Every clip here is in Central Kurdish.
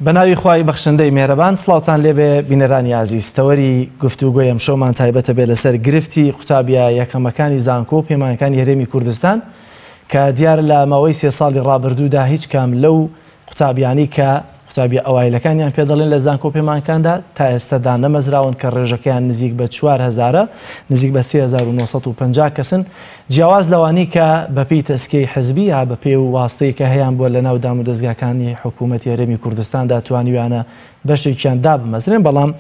بەناوی خوای بەخشندەی میهرەبان سڵاوتان لێبێ بینەرانی عزیز تەوەری گفتوگۆی ئەم شۆمان تایبەتە بێ لەسەر گرفتی قوتابیە یەکەمەکانی زانکۆ و پەیمانەکانی هەرێمی کوردستان کە دیار لە ماوەی 3 ساڵی ڕابردوودا هیچ کام لەو قوتابیانی کە قوتابی ئەوایلەکانیان پێ دەڵێن لە زانکۆ پەیمانەکاندا تا ئێستادا نەمەزراون کە ڕێژەکەیان نزیک بە 4000 نزیک بە 3950 کەسن جیاواز لەوانی کە بەپێی تەسکەی حزبی یا بەپێی واستەی کە هەیەیان بۆ لە ناو دام و دەستگاکانی حکوومەتی هەرێمی کوردستاندا توانیویانە بەشێکیان دابمەزرێن بەڵام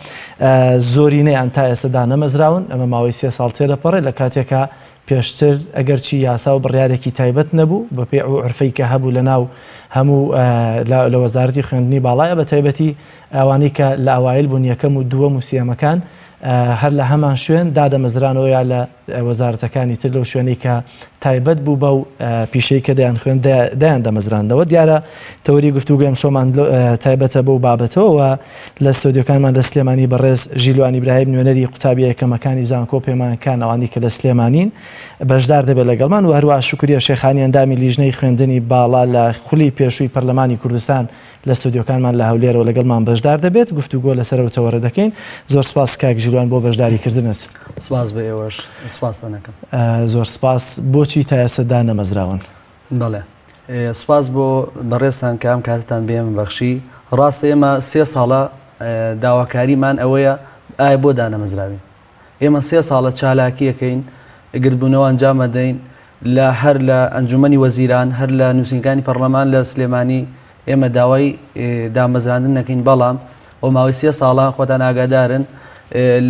زۆرینەیان تا ئێستادا نەمەزراون ئەمە ماوەی 3 ساڵ تێدەپەڕێ لە کاتێکە پێشتر ئەگەرچی یاسا و بڕیارێکی تایبەت نەبوو بە پێ عرفەی کە هەبوو لە ناو هەموو لە وەزارەتی خوێندنی باڵایە بە تایبەتی ئەوانی کە لە ئەوایل بوون یەکەم و دووەم و سێمەکان هەر لە هەمان شوێن دادەمەزرانەوە یا لە وەزارەتەکانی تر لەو شوێنەی کە تایبەت بوو بەو پیشەی کە دەیان خوێن دایان دەمەزراندەوە دیارە تەوەری گفتوگویم شۆمان تایبەتە بەو بابەتەوە لە ستۆدیۆکانمان لە سلێمانی بەڕێز ژیلوان ئیبراهیم نوێنەری قوتابی یەکەمەکانی زانکۆ پەیمانەکان ئەوانی کە لە سلێمانین بەشدار دەبێت لەگەڵمان و هەروە شکریە شێخانی ئەندامی لیژنەی خوێندنی باڵا لە خولی پێشووی پەرلەمانی کوردستان لە ستۆدیۆکانمان لە هەولێرەوە لەگەڵمان بەشدار دەبێت گفتوگۆ لەسەرەوەتەوەرە دەکەین زۆر سپاس کاک ژیلوان بۆ بەشداریکردنت سپاس بە ئێوەش سپاس دەکەم زۆر سپاس بۆچی تا ئێستادا نەمەزراون بەڵێ سپاس بۆ بەڕێستان کە ئەم کاتتان بێم بەخشی ڕاستە ئێمە 3 ساڵە داواکاریمان ئەوەیە ئایا بۆ دانەمەزراوین ئێمە 3 ساڵە چالاکیەکەین گربوونەوە ئەنجام دەین لە هەر لە ئەنجومەنی وەزیران هەر لە نووسینگانی پەرلەمان لە سلێمانی ئێمە داوای دامەزراندن نەکەین بەڵام ئەو ماوەی 3 ساڵە خۆتان ئاگادارن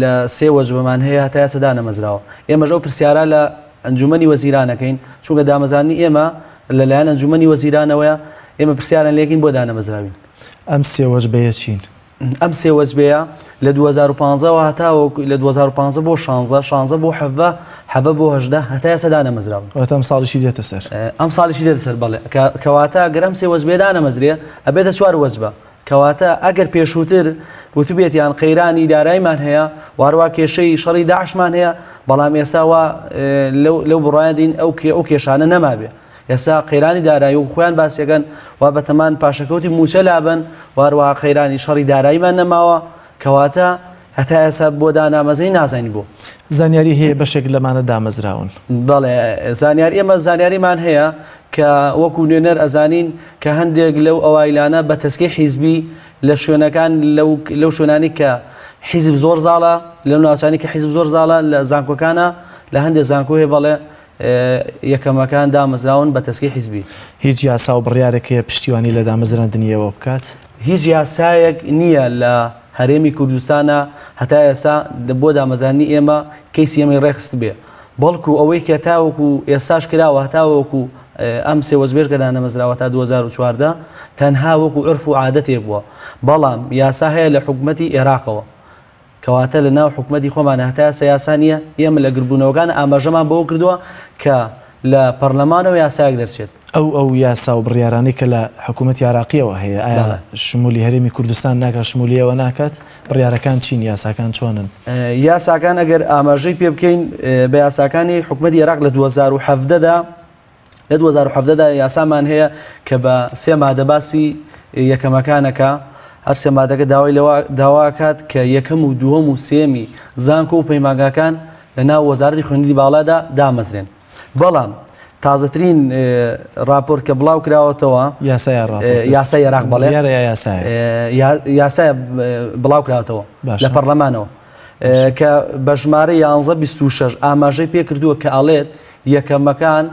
لە 3 وەجبەمان هەیە هەتا ئێستا نەمەزراوە ئێمە ژەو پرسیارە لە ئەنجومەنی وەزیرانەکەین چونکە دامەزراندنی ئێمە لەلایەن ئەنجومەنی وەزیرانەوەیە ئێمە پرسیاران لێکین بۆ دانەمەزراوین ئەم 3 وەجبەیە چین ئەم 3 وەجبەیە لە 2015 هەتا لە 2015 بۆ 16 بۆ 17 بۆ 18 هەتا ئێستا دانەمەزراون ئەم ساڵیشی دێتە سەر ئەم ساڵیشی دێتە سەر بەڵێ کەواتە ئەگەر ئەم 3 وەجبەیە دانەمەزرێ ئەبێتە 4 وەجبە کەواتە ئەگەر پێشووتر وتوبێتیان قەیرانی داراییمان هەیە وارووا کێشەی شەڕی داعشمان هەیە بەڵام ئێساوە لەو بڕایدین ئەو کێشانە نەمابێ ئێستا قەیرانی دارایی و خۆیان باسیەکەن وا بەتەمان پاشەکەوتی موچە لابن وارووا قەیرانی شەڕی داراییمان نەماوە کەواتە هەتا ئێستا بۆ دانامەزەی نازانی بۆ زانیاری هەیە بەشێک لەمانە دامەزراون بەڵێ زانیاری ئێمە زانیاریمان هەیە کە وەکو نوێنەر ئەزانین کە هەندێک لەو ئەوایلانە بە تەسکەی حیزبی لە شوێنەکان لەو شوێنانی کە حیزب زۆر زاڵە لەو ناوچانی کە حیزب زۆر زاڵە لە زانکۆکانە لە هەندێک زانکۆ هەیە بەڵێ یەکەمەکان دامەزراون بە تەسکەی حیزبی هیچ یاسا و بڕیارێکە پشتیوانی لە دامەزراندنیەوە بکات هیچ یاسایەک نییە لە هەرێمی کوردستانە هەتا ئێستا بۆ دامەزانی ئێمە کەیسی ئێمەی ڕێخست بێ بەڵکو ئەوەی کە تاوەکو ئێستاش کراوە هەتاوەکو ئەم 3 وەجبێش کە دانەمەزراوە تا 2014 تەنها وەکو عرف و عادەتێک بووە بەڵام یاسا هەیە لە حکوومەتی عێراقەوە کەواتە لە ناو حکوومەتی خۆمان هەتا ئێستا یاسا نییە ئێمە لە گربوونەوەکان ئاماژەمان بەوە کردووە کە لە پەرلەمانەوە یاسایەک دەرچێت ئەو یاسا و بڕیارانی کە لە حکوومەتی عراقیەوە هەیە ئایا شمولی هەرێمی کوردستان ناکات شمولیەوە ناکات بڕیارەکان چین یاساکان چۆنن یاساکان ئەگەر ئاماژەی پێ بکەین بە یاساکانی حکوومەتی عێراق لە 2017دا یاسامان هەیە کە بە 3 مادە باسی یەکەمەکانەکە هەر 3 مادەکە داواکات کە یەکەم و دووەم و سێمی زانکۆ و پەیمانگاکان لە ناو وەزارەتی خوێندنی باڵادا دامەزرێن بەڵام تازەترین راپۆرت کە بڵاو کراوەتەوە یاسای عێراق بەڵێ یاسای بڵاو کراوەتەوە لە پەرلەمانەوە کە بە ژمارە 1126 ئاماژەی پێ کردووە کە ئەڵێت یەکەمەکان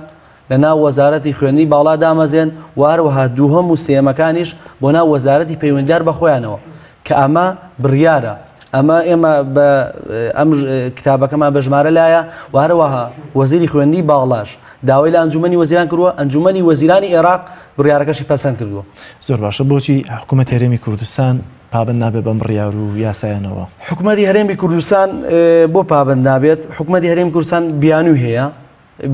لە ناو وەزارەتی خوێندنی باڵا دامەزێن و هەروەها دووهەم و سێمەکانیش بۆ ناو وەزارەتی پەیوەندیدار بە خۆیانەوە کە ئەمە بڕیارە ئەمە ئێمە بە ئەم کتابەکەمان بە ژمارە لایە و هەروەها وەزیری خوێندنی باڵاش داوای لە ئەنجومەنی وەزیران کردووە ئەنجومەنی وەزیرانی عێراق بڕیارەکەشی پەسەند کردووە زۆر باشە بۆچی حکوومەتی هەرێمی کوردستان پابند نابێت بەم بڕیار و یاسایانەوە حکوومەتی هەرێمی کوردستان بۆ پابند نابێت حکوومەتی هەرێمی کوردستان بیانووی هەیە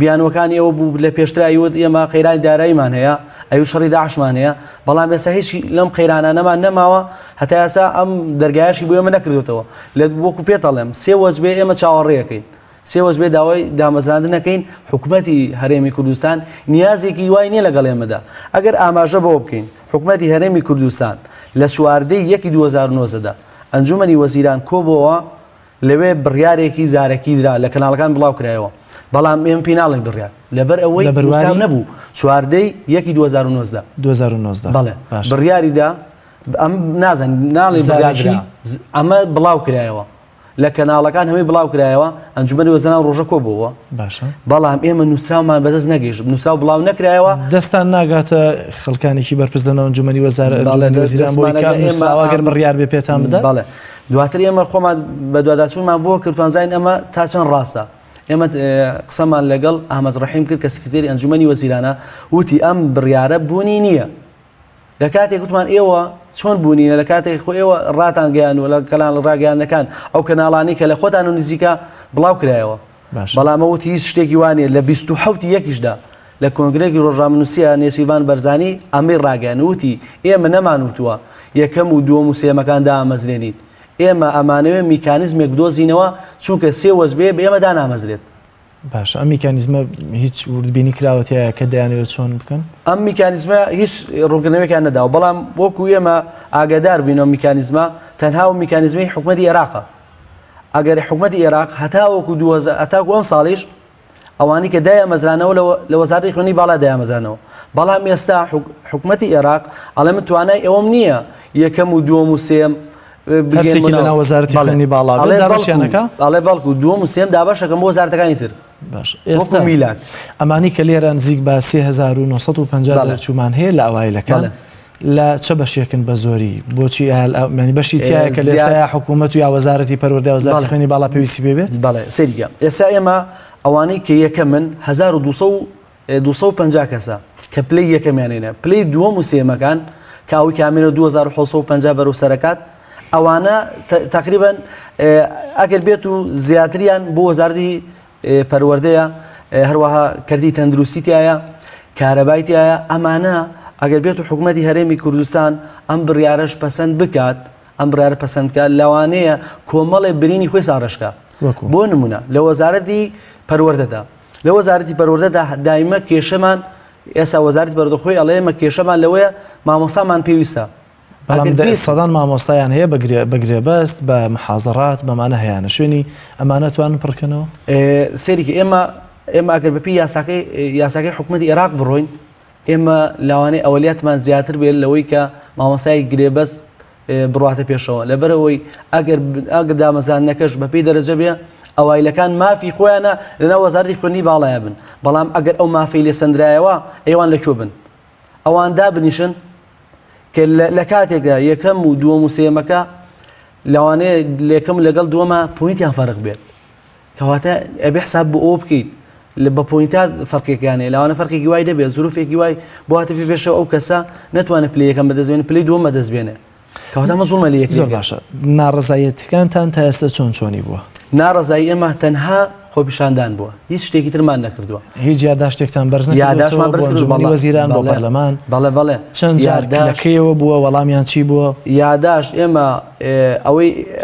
بیانوەکانی ئەوە بوو لە پێشتر ئەیوت ئێمە قەیرانی داراییمان هەیە ئەو شەڕی داعشمان هەیە بەڵام ئێستا هیچی لەم قەیرانانەمان نەماوە هەتا ئێستا ئەم دەرگایشی بۆ ئێمە نەکردوێتەوە لە وەکو پێتەڵێم 3 وەجبێ ئێمە چاوەڕێیەکەین 3 وەجبێ داوای دامەزراندنەکەین حکوومەتی هەرێمی کوردستان نیازێکی وای نییە لەگەڵ ئێمەدا ئەگەر ئاماژە بەوە بکەین حکوومەتی هەرێمی کوردستان لە چواردەی 2009دا ئەنجومەنی وەزیران کۆبەوە لەوێ بڕیارێکی زارەکی درا لە کەناڵەکان بڵاو کرایەوە بەڵام ئێمە پێناڵی بڕیار لەبەر ئەوەی نەبوو چواردەی 2009 بەڵێ بڕیاریدا ئەم نازان ناڵی بڕیاردرا ئەمە بڵاو کرایەوە لە کەناڵەکان هەمووی بڵاو کرایەوە ئەنجومەنی وەزیران ڕۆژە کۆبەوە بەڵام ئێمە نووسراومان بەدەست نەگەیشت نووسراو بڵاو نەکرایەوە دەستان ناگاتە خەڵکانێکی بەرپرس لەناو ئەنجومەنی وەزیران بۆی ئەگەر بڕیار بێ پێتان بدات بەڵێ دواتر ئێمە خۆمان بە دوواداچوونمان بۆ کردوانزانین ئەمە تا چەند ڕاستە ئێمە قسەمان لەگەڵ ئەحمەد ڕەحیم کرد کە سکرتێری ئەنجومەنی وەزیرانە وتی ئەم بڕیارە بوونی نییە لە کاتێک گوتمان ئێوە چۆن بوونینە لە کاتێک خۆ ئێوە ڕاتان گەیان و لە کەناڵ ڕاگەیاندەکان ئەو کەناڵانی کە لە خۆتان و نزیکە بڵاو کرایەوە بەڵام ئەوتی هیچ شتێکی وانە لە 27 یەکیشدا لە کۆنگرێکی ڕۆژنامەنووسیە نێسیڤان بەرزانی ئەمەی ڕاگەیان وتی ئێمە نەمانوتووە یەکەم و دووەم و سێمەکان دامەزرێنیت ئێمە ئەمانەوێ میکانیزمێک بدۆزینەوە چونکە سێ وەزبێ بە ئێمە دانامەزرێت باش ئەم میکانیزمە هیچ وردبینی کراوەتەیە کە دەیانەوێت چۆن بکەن ئەم میکانیزمە هیچ ڕوونکردنەوەیان نەداوە بەڵام وەکو ئێمە ئاگادار بینەوە میکانیزمە تەنها و میکانیزمی حکوومەتی عێراقە ئەگەر حکوومەتی عێراق هەتاوەکو هەتاکو ئەم ساڵیش ئەوانی کە دایانمەزرانەوە لە وەزارەتی خوێنی باڵا دایانمەزرانەوە بەڵام ئێستا حکوومەتی عێراق ئەڵێ من توانای ئەوەم نییە یەکەم و دووەم و سێم لەناو وەزارەتی خوێنی باڵا دابەشیانەکە ئەڵێ بەڵکو دووەم و سێم دابەشەکەم بۆ وەزارەتەکانی تر باش ئێستا میلاد ئەمانی کە لێرە نزیک بە 3950 دەرچوومان هەیە لە ئەوایلەکان لە چه بەشێکن بە زۆری بۆچی ینی بەشی تایە کە لێستا حکوومەت و یا وەزارەتی پەروەردە وەزارەتی خوێنی باڵا پێویستی بێت بەڵێ سەریگە ئێستا ئێمە ئەوانەی کە یەکە من 1250 کەسە کە پلەی یەکەمیانێنە پلەی دووەم و سێمەکان کە ئەوی کامێنە 2750 بەرەو سەرەکات ئەوانە تقریبا ئەگەر بێت و زیاتریان بۆ وەزارەتی پەروەردەیە هەروەها کردی تەندروستیایە کارەبایتیایە ئەمانە ئەگەر بێت و حکوومەتی هەرێمی کوردستان ئەم بڕیارەش پەسەند بکات ئەم بڕیارە پەسەندکە لەوانەیە کۆمەڵێ برینی خۆی ساڕشکە بۆ نمونە لە وەزارەتی پەروەردەدا لە وەزارەتی پەروەردەدا دایمە کێشەمان ئێستا وەزارەتی پەروەردەخۆی ئەڵێ ئێمە کێشەمان لەوەیە مامۆستامان پێویستە بەڵام سەدان مامۆستایان هەیە بەگرێ بەست بە محازەڕات بەمانە هەیەە شوێنی ئەمانە توانن پڕکەنەوە سێریکە ئێمە ئەگەر بەپی یاساکەی حکوومەتی عێراق بڕۆین ئێمە لەوانەیە ئەولیاتمان زیاتر بێت لەوەی کە مامۆستای گرێبەست بڕاتە پێشەوە لەبەرەوەی ئەگەر دامەزانەکەش بەپی دەرەجە بێ ئەوایلەکان مافی خۆیانە لەناو وەزارەتی خوێنی باڵایە بن بەڵام ئەگەر ئەو مافی لێ سەندرایەوە ئەیوان لەکوێ بن ئەوان دابنیشن کە لە کاتێکدا یەکەم و دووەم و سێمەکە لەوانەیە لەکەم لەگەڵ دووەمە پوینتیان فەرق بێت کەواتە ئەبێ حساب بۆ ئەوە بکەیت بە پوینتات فەرقێکیانێ لەوانە فەرقێکی وای دەبێت زروفێکی وای بۆ هاتە پێشەوە ئەو کەسە نەتوانێت پلەی یەکەم بەدەستبێنێت پلەی دووەم بەدەستبێنێ کەواتە ئەمە زوڵمە لە یەک زۆر باشە ناڕەزایەتەکانتان تا ئێستا چۆنی بووە ناڕەزایی ئێمە تەنها خۆپیشاندان بووە هیچ شتێکی ترمان نەکردووە هیچ یاداشتێکتان بەرز یاداشمان بەرزمانی وەزیران بۆ پەرلەمان بەڵێ چەند یاداشەکەیەوە بووە وەڵامیان چی بووە یاداش ئێمە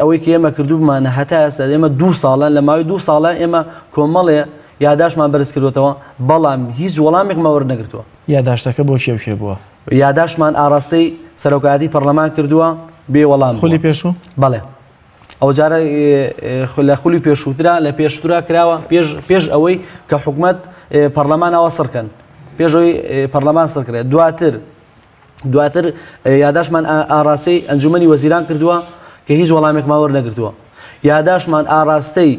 ئەوەی کە ئێمە کردومانە هەتا ئێستا ئێمە 2 ساڵە لە ماوەی 2 ساڵە ئێمە کۆمەڵێ یاداشمان بەرز کردوێتەوە بەڵام هیچ وەڵامێکمان وەرنەگرتووە یاداشتەکە بۆ کێوکێ بووە یاداشمان ئاراستەی سەرۆکایەتی پەرلەمان کردووە بێ وەڵام خولی پێشوو بەڵێ ئەو جارە لە خولی پێشووترا لە پێشترا کراوە پێش ئەوەی کە حکوومەت پەرلەمانەوە سڕکەن پێشەوەی پەرلەمان سڕکرێت دواتر یاداشمان ئاراستەی ئەنجومەنی وەزیران کردووە کە هیچ وەڵامێکمان وەرنەگرتووە یاداشمان ئاراستەی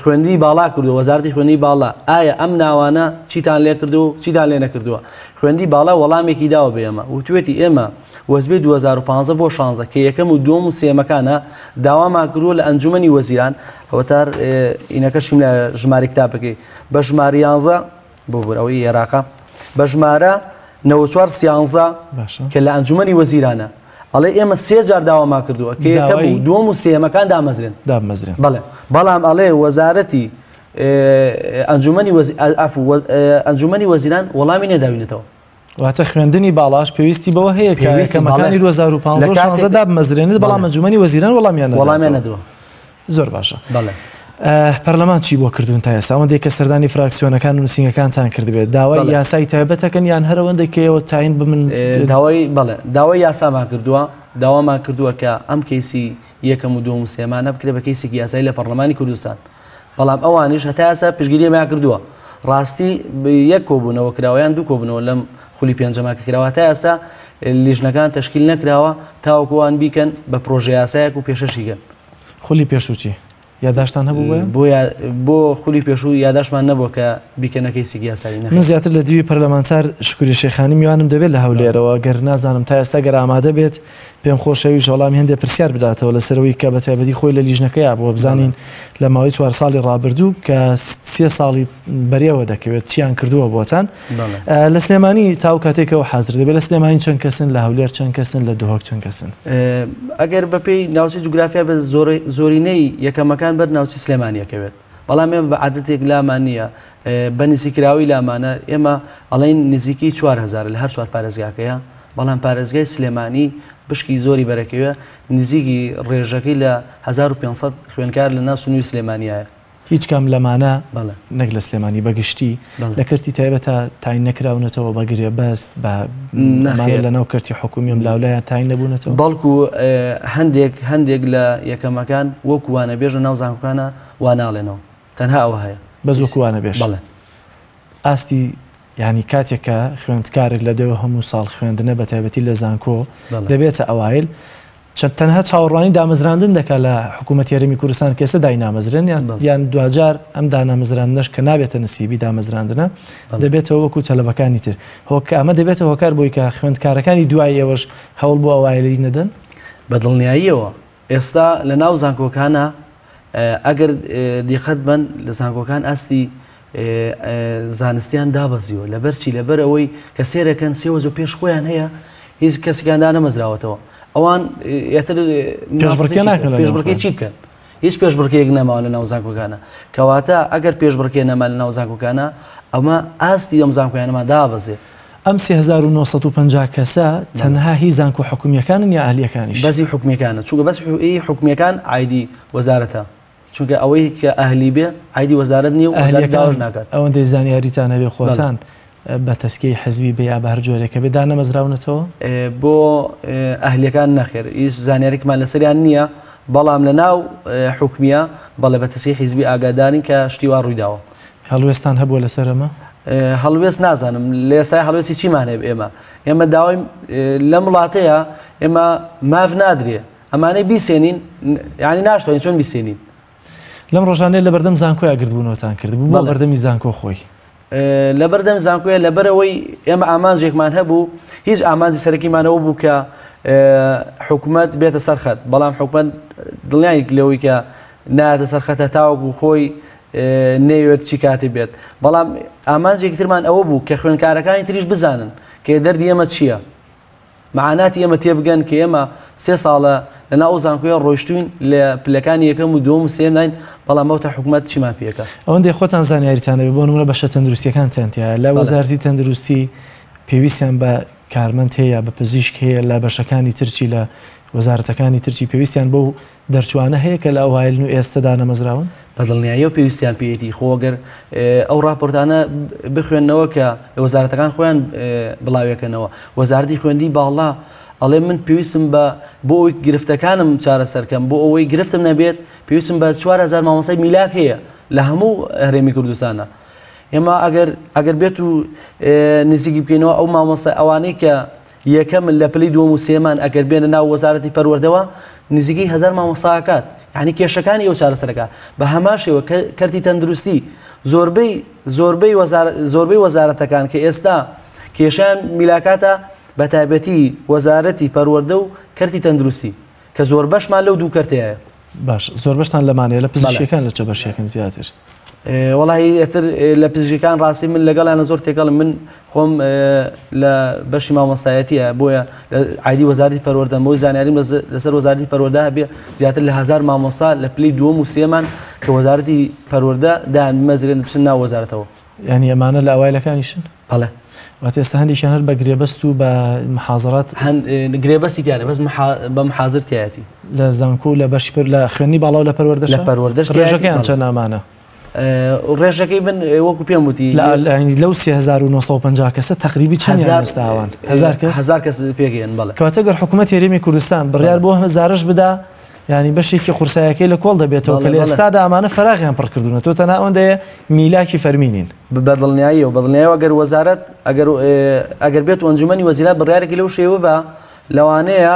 خوێندی باڵا کردو وەزارەتی خوێندی باڵا ئایا ئەم ناوانە چیتان لێ کردو و چیتان لێ نەکردووە خوێندی باڵا وەڵامێکی داوە بە ئێمە وتوێتی ئێمە وەزبێ 2015 بۆ 16 کە یەکەم و دووەم و سێمەکانە داوامان کردووە لە ئەنجومەنی وەزیران ئەوەتار ئینەکەشیم لە ژماری کتابەکەی بە ژماری 11 بۆ بەرەوەی عێراقا بە ژمارە 94 13 کە لە ئەنجومەنی وەزیرانە ئەڵێ ئێمە 3 جار داوامان کردووە کە یەکەم و دووەم و سێمەکان دامەزرێن بەڵێ بەڵام ئەڵێ وەزارەتی ئەنجومەنی وەزیران وەڵامی نێداوینێتەوە واتە خوێندنی باڵاش پێویستی بەوە هەیە کە یەکەمەکانی 2015 دابمەزرێنێت بەڵام ئەنجومەنی وەزیران وەڵامیان نەدووە زۆر باشە پەرلەمان چی بۆ کردوون تا ئێستا ئەوەندەی کە سەردانی فراکسیۆنەکان و نووسینگەکانتان کردبێت داوای یاسای تایبەتەکەن یان هەر ئەوەندەی کە ئێوە تاین بمن داوای یاسامان کردووە داوامان کردووە کە ئەم کەیسی یەکەم و دووەم و سێمانە بکرێ بە کەیسێکی یاسایی لە پەرلەمانی کوردستان بەڵام ئەوانیش هەتا ئێستا پشتگیرییان کردووە ڕاستی یەک کۆبوونەوە کراوەیان دوو کۆبوونەوە لەم خولی پێنجەماکە کراوە تا ئێستا لیژنەکان تەشکیل نەکراوە تاوەکوان بیکەن بە پرۆژه یاسایەک و پێشەشیگەن خولی پێشوچی یاداشتان هەبوو بۆ خولی پێشوو یاداشمان نەبووە کە بیکەنە کەیسێکی یاسایی من زیاتر لە دیوی پەرلەمانتار شکوری شێخانی میوانم دەبێت لە هەولێرەوە گەر نازانم تا ئێستا گەر ئامادە بێت پێم خۆشەویش وەڵامی هەندێک پرسیار بداتەوە لەسەرەوەی کە بەتایبەتی خۆی لە لیژنەکەیە بۆ بزانین لە ماوەی 4 ساڵی ڕابردوو کە 3 ساڵی بەرێوە دەکەوێت چیان کردووە بۆتان لە سلێمانی تاو کاتێکەوە حاضر دەبێت لە سلێمانی چەند کەسن لە هەولێر چەند کەسن لە دۆهۆک چەند کەسن ئەگەر بەپێی ناوچەی جوگرافیا بە زۆرینەی یەکەمەکان بەر ناوچی سلێمانیەکەوێت بەڵام ئێمە بە عادەتێک لامان نییە بە نزیکراوی لامانە ئێمە ئەڵێن نزیکی 4000 لە هەر 4 پارێزگاکەیە بەڵام پارێزگای سلێمانی بشکی زۆری بەرەکەوێ نزیکی ڕێژەکەی لە 1500 خوێنکار لە ناو سنووی سلێمانیایە هیچ کام لەمانە نەک لە سلێمانی بەگشتی لە کەرتی تایبەتە تاین نەکراونەتەوە بەگرێ بەست لە ناو کەرتی حکومیەم لاولایە تاین نەبوونەتەوە بەڵکو هەندێک لە یەکەمەکان وەکووانە بێژە ناو زانکۆکانە وا ناڵێنەوە تەنها ئەوە هەیە بەس وەکووانە بێژ ئاستی ینی کاتێکە خوێندکارێک لە دەوە هەموو ساڵ خوێندنە بە تایبەتی لە زانکۆ دەبێتە ئەوایل تەنها چاوەڕوانی دامەزراندن دەکات لە حکوومەت یاریمی کوردستان کێسە دای نامەزرن یان دوجار ئەم دانامەزراندنەش کە نابێتە نسیبی دامەزراندنە دەبێتەوە وەکو تەلەبەکانی تر هۆکە ئەمە دەبێتە هۆکار بۆی کە خوێندکارەکانی دوای ئێوەش هەوڵ بۆ ئەوایلی نەدەن بە دڵنیاییەوە ئێستا لە ناو زانکۆکانە ئەگەر دیقەت بن لە زانکۆکان ئاستی زانستیان دابەزیوە لەبەرچی لەبەر ئەوەی کە سێرەکەن سێوەز و پێش خۆیان هەیە هیچ کەسێکیاندا نەمەزراوەتەوە ئەوان پێشبڕکێ چی بکەن هیچ پێشبڕکەیەک نەماوە لە ناو زانکۆکانە کەواتە ئەگەر پێشبڕکێ نەما لە ناو زانکۆکانە ئەمە ئاستی ئەم زانکۆیانەمان دابەزێ ئەم 3950 کەسە تەنها هی زانکۆ حکومیەکانن یا ئەهلیەکانیش بەزی حکومیەکانە چونکە بەس حکومیەکان عایدی وەزارەتە چونکە ئەوەی کە ئەهلی بێ عایدی وەزارەت نیە و ئەهلیەکانش ناکات ئەوەندەی زانیاریتان هەبێ خۆتان بە تەسکەی حەزبی بە یا بە هەر جۆرێکە بێ دانەمەزراونەتەوە بۆ ئەهلیەکان نەخێر هیچ زانیاریکمان لەسەریان نییە بەڵام لە ناو حکومیە بەڵێ بە تەسکەی حیزبی ئاگادارین کە شتیوا ڕوویداوە هەڵوێستان هەبووە لەسەرەمە هەڵوێست نازانم لە ئێستای هەڵوێستی چیمان هەیە ئێمە داوای لە وڵاتەیە ئێمە ماف نادرێ ئەمانەی بیسێنین یعنی ناشتوانین چۆن بیسێنین لەم ڕۆژانەیە لە بەردەم زانکۆ یاگرتبوونەوەتان کردبوو بۆ بەردەمی زانکۆ خۆی لە بەردەم زانکۆیە لەبەرەوەی ئێمە ئامانجێکمان هەبوو هیچ ئامانجی سەرەکیمانەوە بوو کە حکوومەت بێتە سەرخەت بەڵام حکوومەت دڵنیایك لەوەی کە نایەتە سەرخەتە تاوەکو خۆی نەیوێت چی کاتی بێت بەڵام ئامانجێکی ترمان ئەوە بوو کە خوێنکارەکانی تریش بزانن کە دەردی ئێمە چییە معناتی ئێمە تێبگەن کە ئێمە 3 ساڵە لە ناو زانکۆیە ڕۆیشتوین لە پلەکانی یەکەم و دووەم و سێم داین بەڵام ئەوتە حکوومەت چیمان پێکە ئەوەندەی خۆتان زانیاریتانە بۆ نمونە بەشە تەندروستیەکانتیانە لە وەزارەتی تەندروستی پێویستیان بە کارمەند هەیە بە پزیشک هەیە لە بەشەکانی ترچی لە وەزارەتەکانی ترچی پێویستیان بەو دەرچوانە هەیە کە لە ئەوایلن و ئێستادا نەمەزراون بەدڵنیاییەوە پێویستیان پێیەتی خۆگەر ئەو راپۆرتانە بخوێنەوە کە لە وەزارەتەکان خۆیان بڵاوێکەنەوە وەزارەتی خوێندی باڵا ئەڵێ من پێویستم بۆ ئەوی گرفتەکانم چارەسەرکەم بۆ ئەوەی گرفتم نەبێت پێویستم بە 4000 مامۆستای میلاک هەیە لە هەموو هەرێمی کوردستانە ئێمە ئەگەر بێت و نزیکی بکەینەوە ئەو مامۆستای ئەوانەی کە یەکەم لە پلی دووەم و سێمان ئەگەر بێنە ناو وەزارەتی پەروەردەوە نزیکی 1000 مامۆستاکات یعنی کێشەکانی ئەو چارەسەرەکە بە هەماشەوە کەرتی تەندروستی زۆربەی وەزارەتەکان کە ئێستا کێشیان میلاکاتە بە تایبەتی وەزارەتی پەروەردە و کەرتی تەندروستی کە زۆر بەشمان لەو دوو کەرتەیە باش زۆر بەشتان لەمانەیە لە پزیشکەکان لە چه بەشێکن زیاتر وەڵی ئێتر لە پزیشکەکان ڕاستی من لەگەڵیانە زۆر تێکەڵم من خۆم لە بەشی مامۆستایەتیە بۆیە عایدی وەزارەتی پەروەردە بۆی زانیاریم لەسەر وەزارەتی پەروەردە هەبێ زیاتر لە 1000 مامۆستا لە پلی دووەم و سێمان کە وەزارەتی پەروەردە دایان مەزرێن بچن ناو وەزارەتەوە یعنی ئەمانە لە ئەوایلەکانیشن بەڵێ واتە ئێستا هەندێکیان هەر بە گرێبەست و بە محازەرات گرێبەستی دیارە بەس بە محازر تایەتی لە زانکۆ لە بەشی لە خوێنی باڵا و لە پەروەردەش لە پەروەردەش ڕێژەکەیان چەند ئامانە ڕێژەکەی بن وەکو پێم وتی لەو 3950 کەسە تقریبی چەندیان ئێستاوان 1000 کەس پێگەیەن بەڵێ کەواتە گەر حکوومەت هێرێمی کوردستان بڕیار بۆ هەزارش بدا ینی بەشێکی قورسایەکەی لە کۆڵ دەبێتەوە کە لە ئێستادا ئەمانە فەراغیان پڕ کردوونە تۆ تەنها ئەوەندەیە میلاکی فەرمینین بەدڵنیایی و بەدڵنیایەوە ئەگەر وەزارەت ئەگەر بێت ئەنجومەنی وەزیرات بڕیارێکی لەو شێوە بە لەوانەیە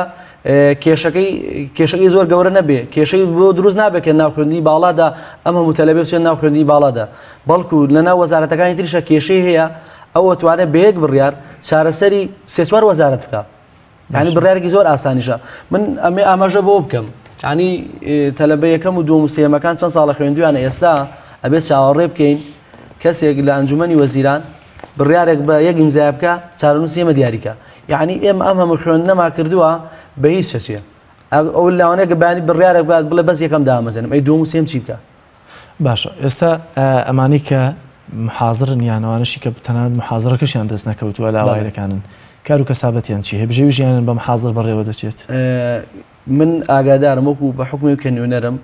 کێشەکەی زۆر گەورە نەبێ کێشەی بۆ دروست نابێت کە ناو خوێندنی باڵادا ئەم هەموو تەلەبێ بچێن ناو خوێندنی باڵادا بەڵکو لەناو وەزارەتەکانی تریشە کێشەی هەیە ئەوە توانێت بەیەک بڕیار چارەسەری سێ-چوار وەزارەت بکە یعنی بڕیارێکی زۆر ئاسانیشە من ئەمێ ئاماژە بۆ بکەم ینی تەلەبە یەکەم و دووەم و سێمەکان چەند ساڵە خوێندویانە ئێستا ئەبێت چاوەڕێ بکەین کەسێک لە ئەنجومەنی وەزیران بڕیارێک بە یەک ئیمزای بکە چارەنووسی ئێمە دیاریکە یعنی ئێمە ئەم هەموو خوێندنەما کردووە بە هیچ شتێ ئەو لاوانەیە بەیانی بڕیارێک بڵێ بەس یەکەم دامەزێنم ئەی دووەم و سێم چی بکە باشە ئێستا ئەمانی کە محازرن یانەوانشی کە تەنانەت محازرەکەشیان دەست نەکەوتووە لە ئاوایەکانن کار و کەسابەتیان چی هەیە بژێوی ژیانن بە محازر بەڕێوە دەچێت من ئاگادارم وەکو بە حکومی کە نوێنەرم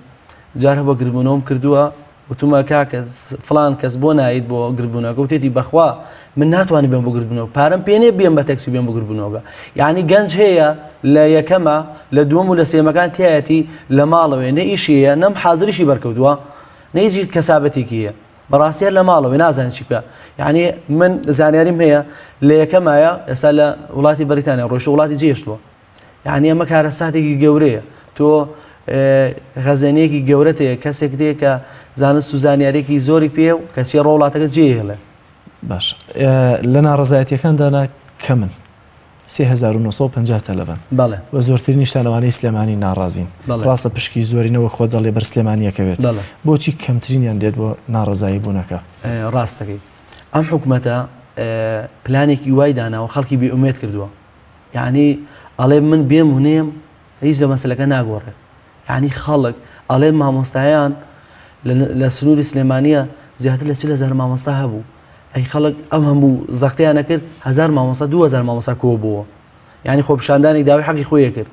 جار هەبە گربوونەوەم کردووە وتومە کاکە فڵان کەس بۆ نایت بۆ گربوونەوە گوتێتی بەخوا من ناتوانم بێم بۆ گربوونەوە پارەم پێنێ بێم بە تەکسی بێم بۆ گربوونەوە یعنی گەنج هەیە لە یەکەمە لە دووەم و لە سێمەکان تایەتی لە ماڵەوەی نە ئیشیە نەم حازریشی بەرکەوتووە نەیجی کەسابەتێکی هەیە بەڕاستیە لە ماڵەوەی نازانێت چی بکە یعنی من زانیاریم هەیە لە یەکەمایە ئێستا لە وڵاتی بەریتانیا ڕۆیشتە وڵاتی جێشتووە یعنی ئەمە کارەساتێکی گەورەیە تۆ خەزانەیەکی گەورەت هەیە کەسێک دێ کە زانست و زانیارێکی زۆری پێ و کەچی ڕۆڵاتەکە جێهێڵێ باش لە ناڕزایەتیەکاندانا کەمن 3950 تەلەبەن بەڵێ وە زۆرترین نیشتانەوانی سلێمانی ناڕازین ڕاستە پشکی زۆرینەوە خۆ دەڵێ بەر سلێمانیەکەوێت بۆچی کەمترینیان دێت بۆ ناڕزایی بوونەکە ڕاستەکەی ئەم حکوومەتە پلانێکی وای داناوە خەڵکی بێئومێد کردووە یعنی ئەڵێ من بێم هونێم هیچ لە مەسلەکە ناگۆڕێت یعنی خەڵک ئەڵێ مامۆستایان لە سنووری سلێمانیە زیاتر لە 40,000 مامۆستا هەبوو ئەی خەڵک ئەم هەموو زەختیان نەکرد 1000 مامۆستا 2000 مامۆستا کۆ بووە یعنی خۆپیشاندانێک داوای حەقی خۆیە کرد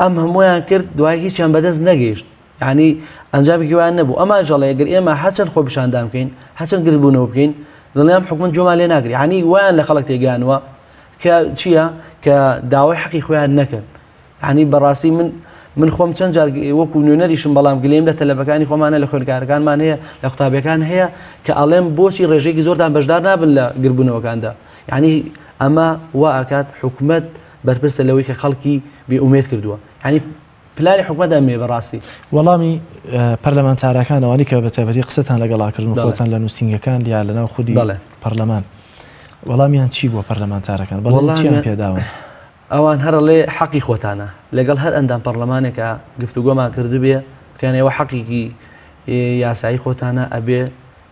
ئەم هەموویان کرد دوای هیچیان بەدەست نەگەیشت یعنی ئەنجامێکی وایان نەبوو ئەمە جەڵێ ئەگەر ئێمە هەرچەند خۆپیشاندان بکەین هەرچەند گرتبوونەوە بکەین دڵنیام حکومەت جۆمان لێ ناگری یعنی وایان لە خەڵک تێگەیانوە کە چییە کە داوای حەقی خۆیان نەکرد یعنی بەڕاستی من خۆم چەند جار وەکو نوێنەریشم بەڵام گلێم لە تەلەبەکانی خۆمانە لە خوێندکارەکانمان هەیە لە قوتابیەکان هەیە کە ئەڵێم بۆچی ڕێژەیەکی زۆرتان بەشدار نابن لە گربوونەوەکاندا یعنی ئەمە وا ئاکات حکومەت بەرپرسە لەوەی کە خەڵکی بێئومێد کردووە یعنی پلانی حکومەت ئەمێ بەڕاستی وەڵامی پەرلەمانتارەکان ئەوانی کە بەتایبەتی قسەتان لەگەڵاکردن خۆتان لە نووسینگەکان یا لەناو خودی پەرلەمان وەڵامیان چی بۆ پەرلەمانتارەکان بەڵام چیان پێداون ئەوان هەرڵێ حەقی خۆتانە لەگەڵ هەر ئەندام پەرلەمانێکە گفتوگۆمان کردبێ تیانەوە حەقێکی یاسایی خۆتانە ئەبێ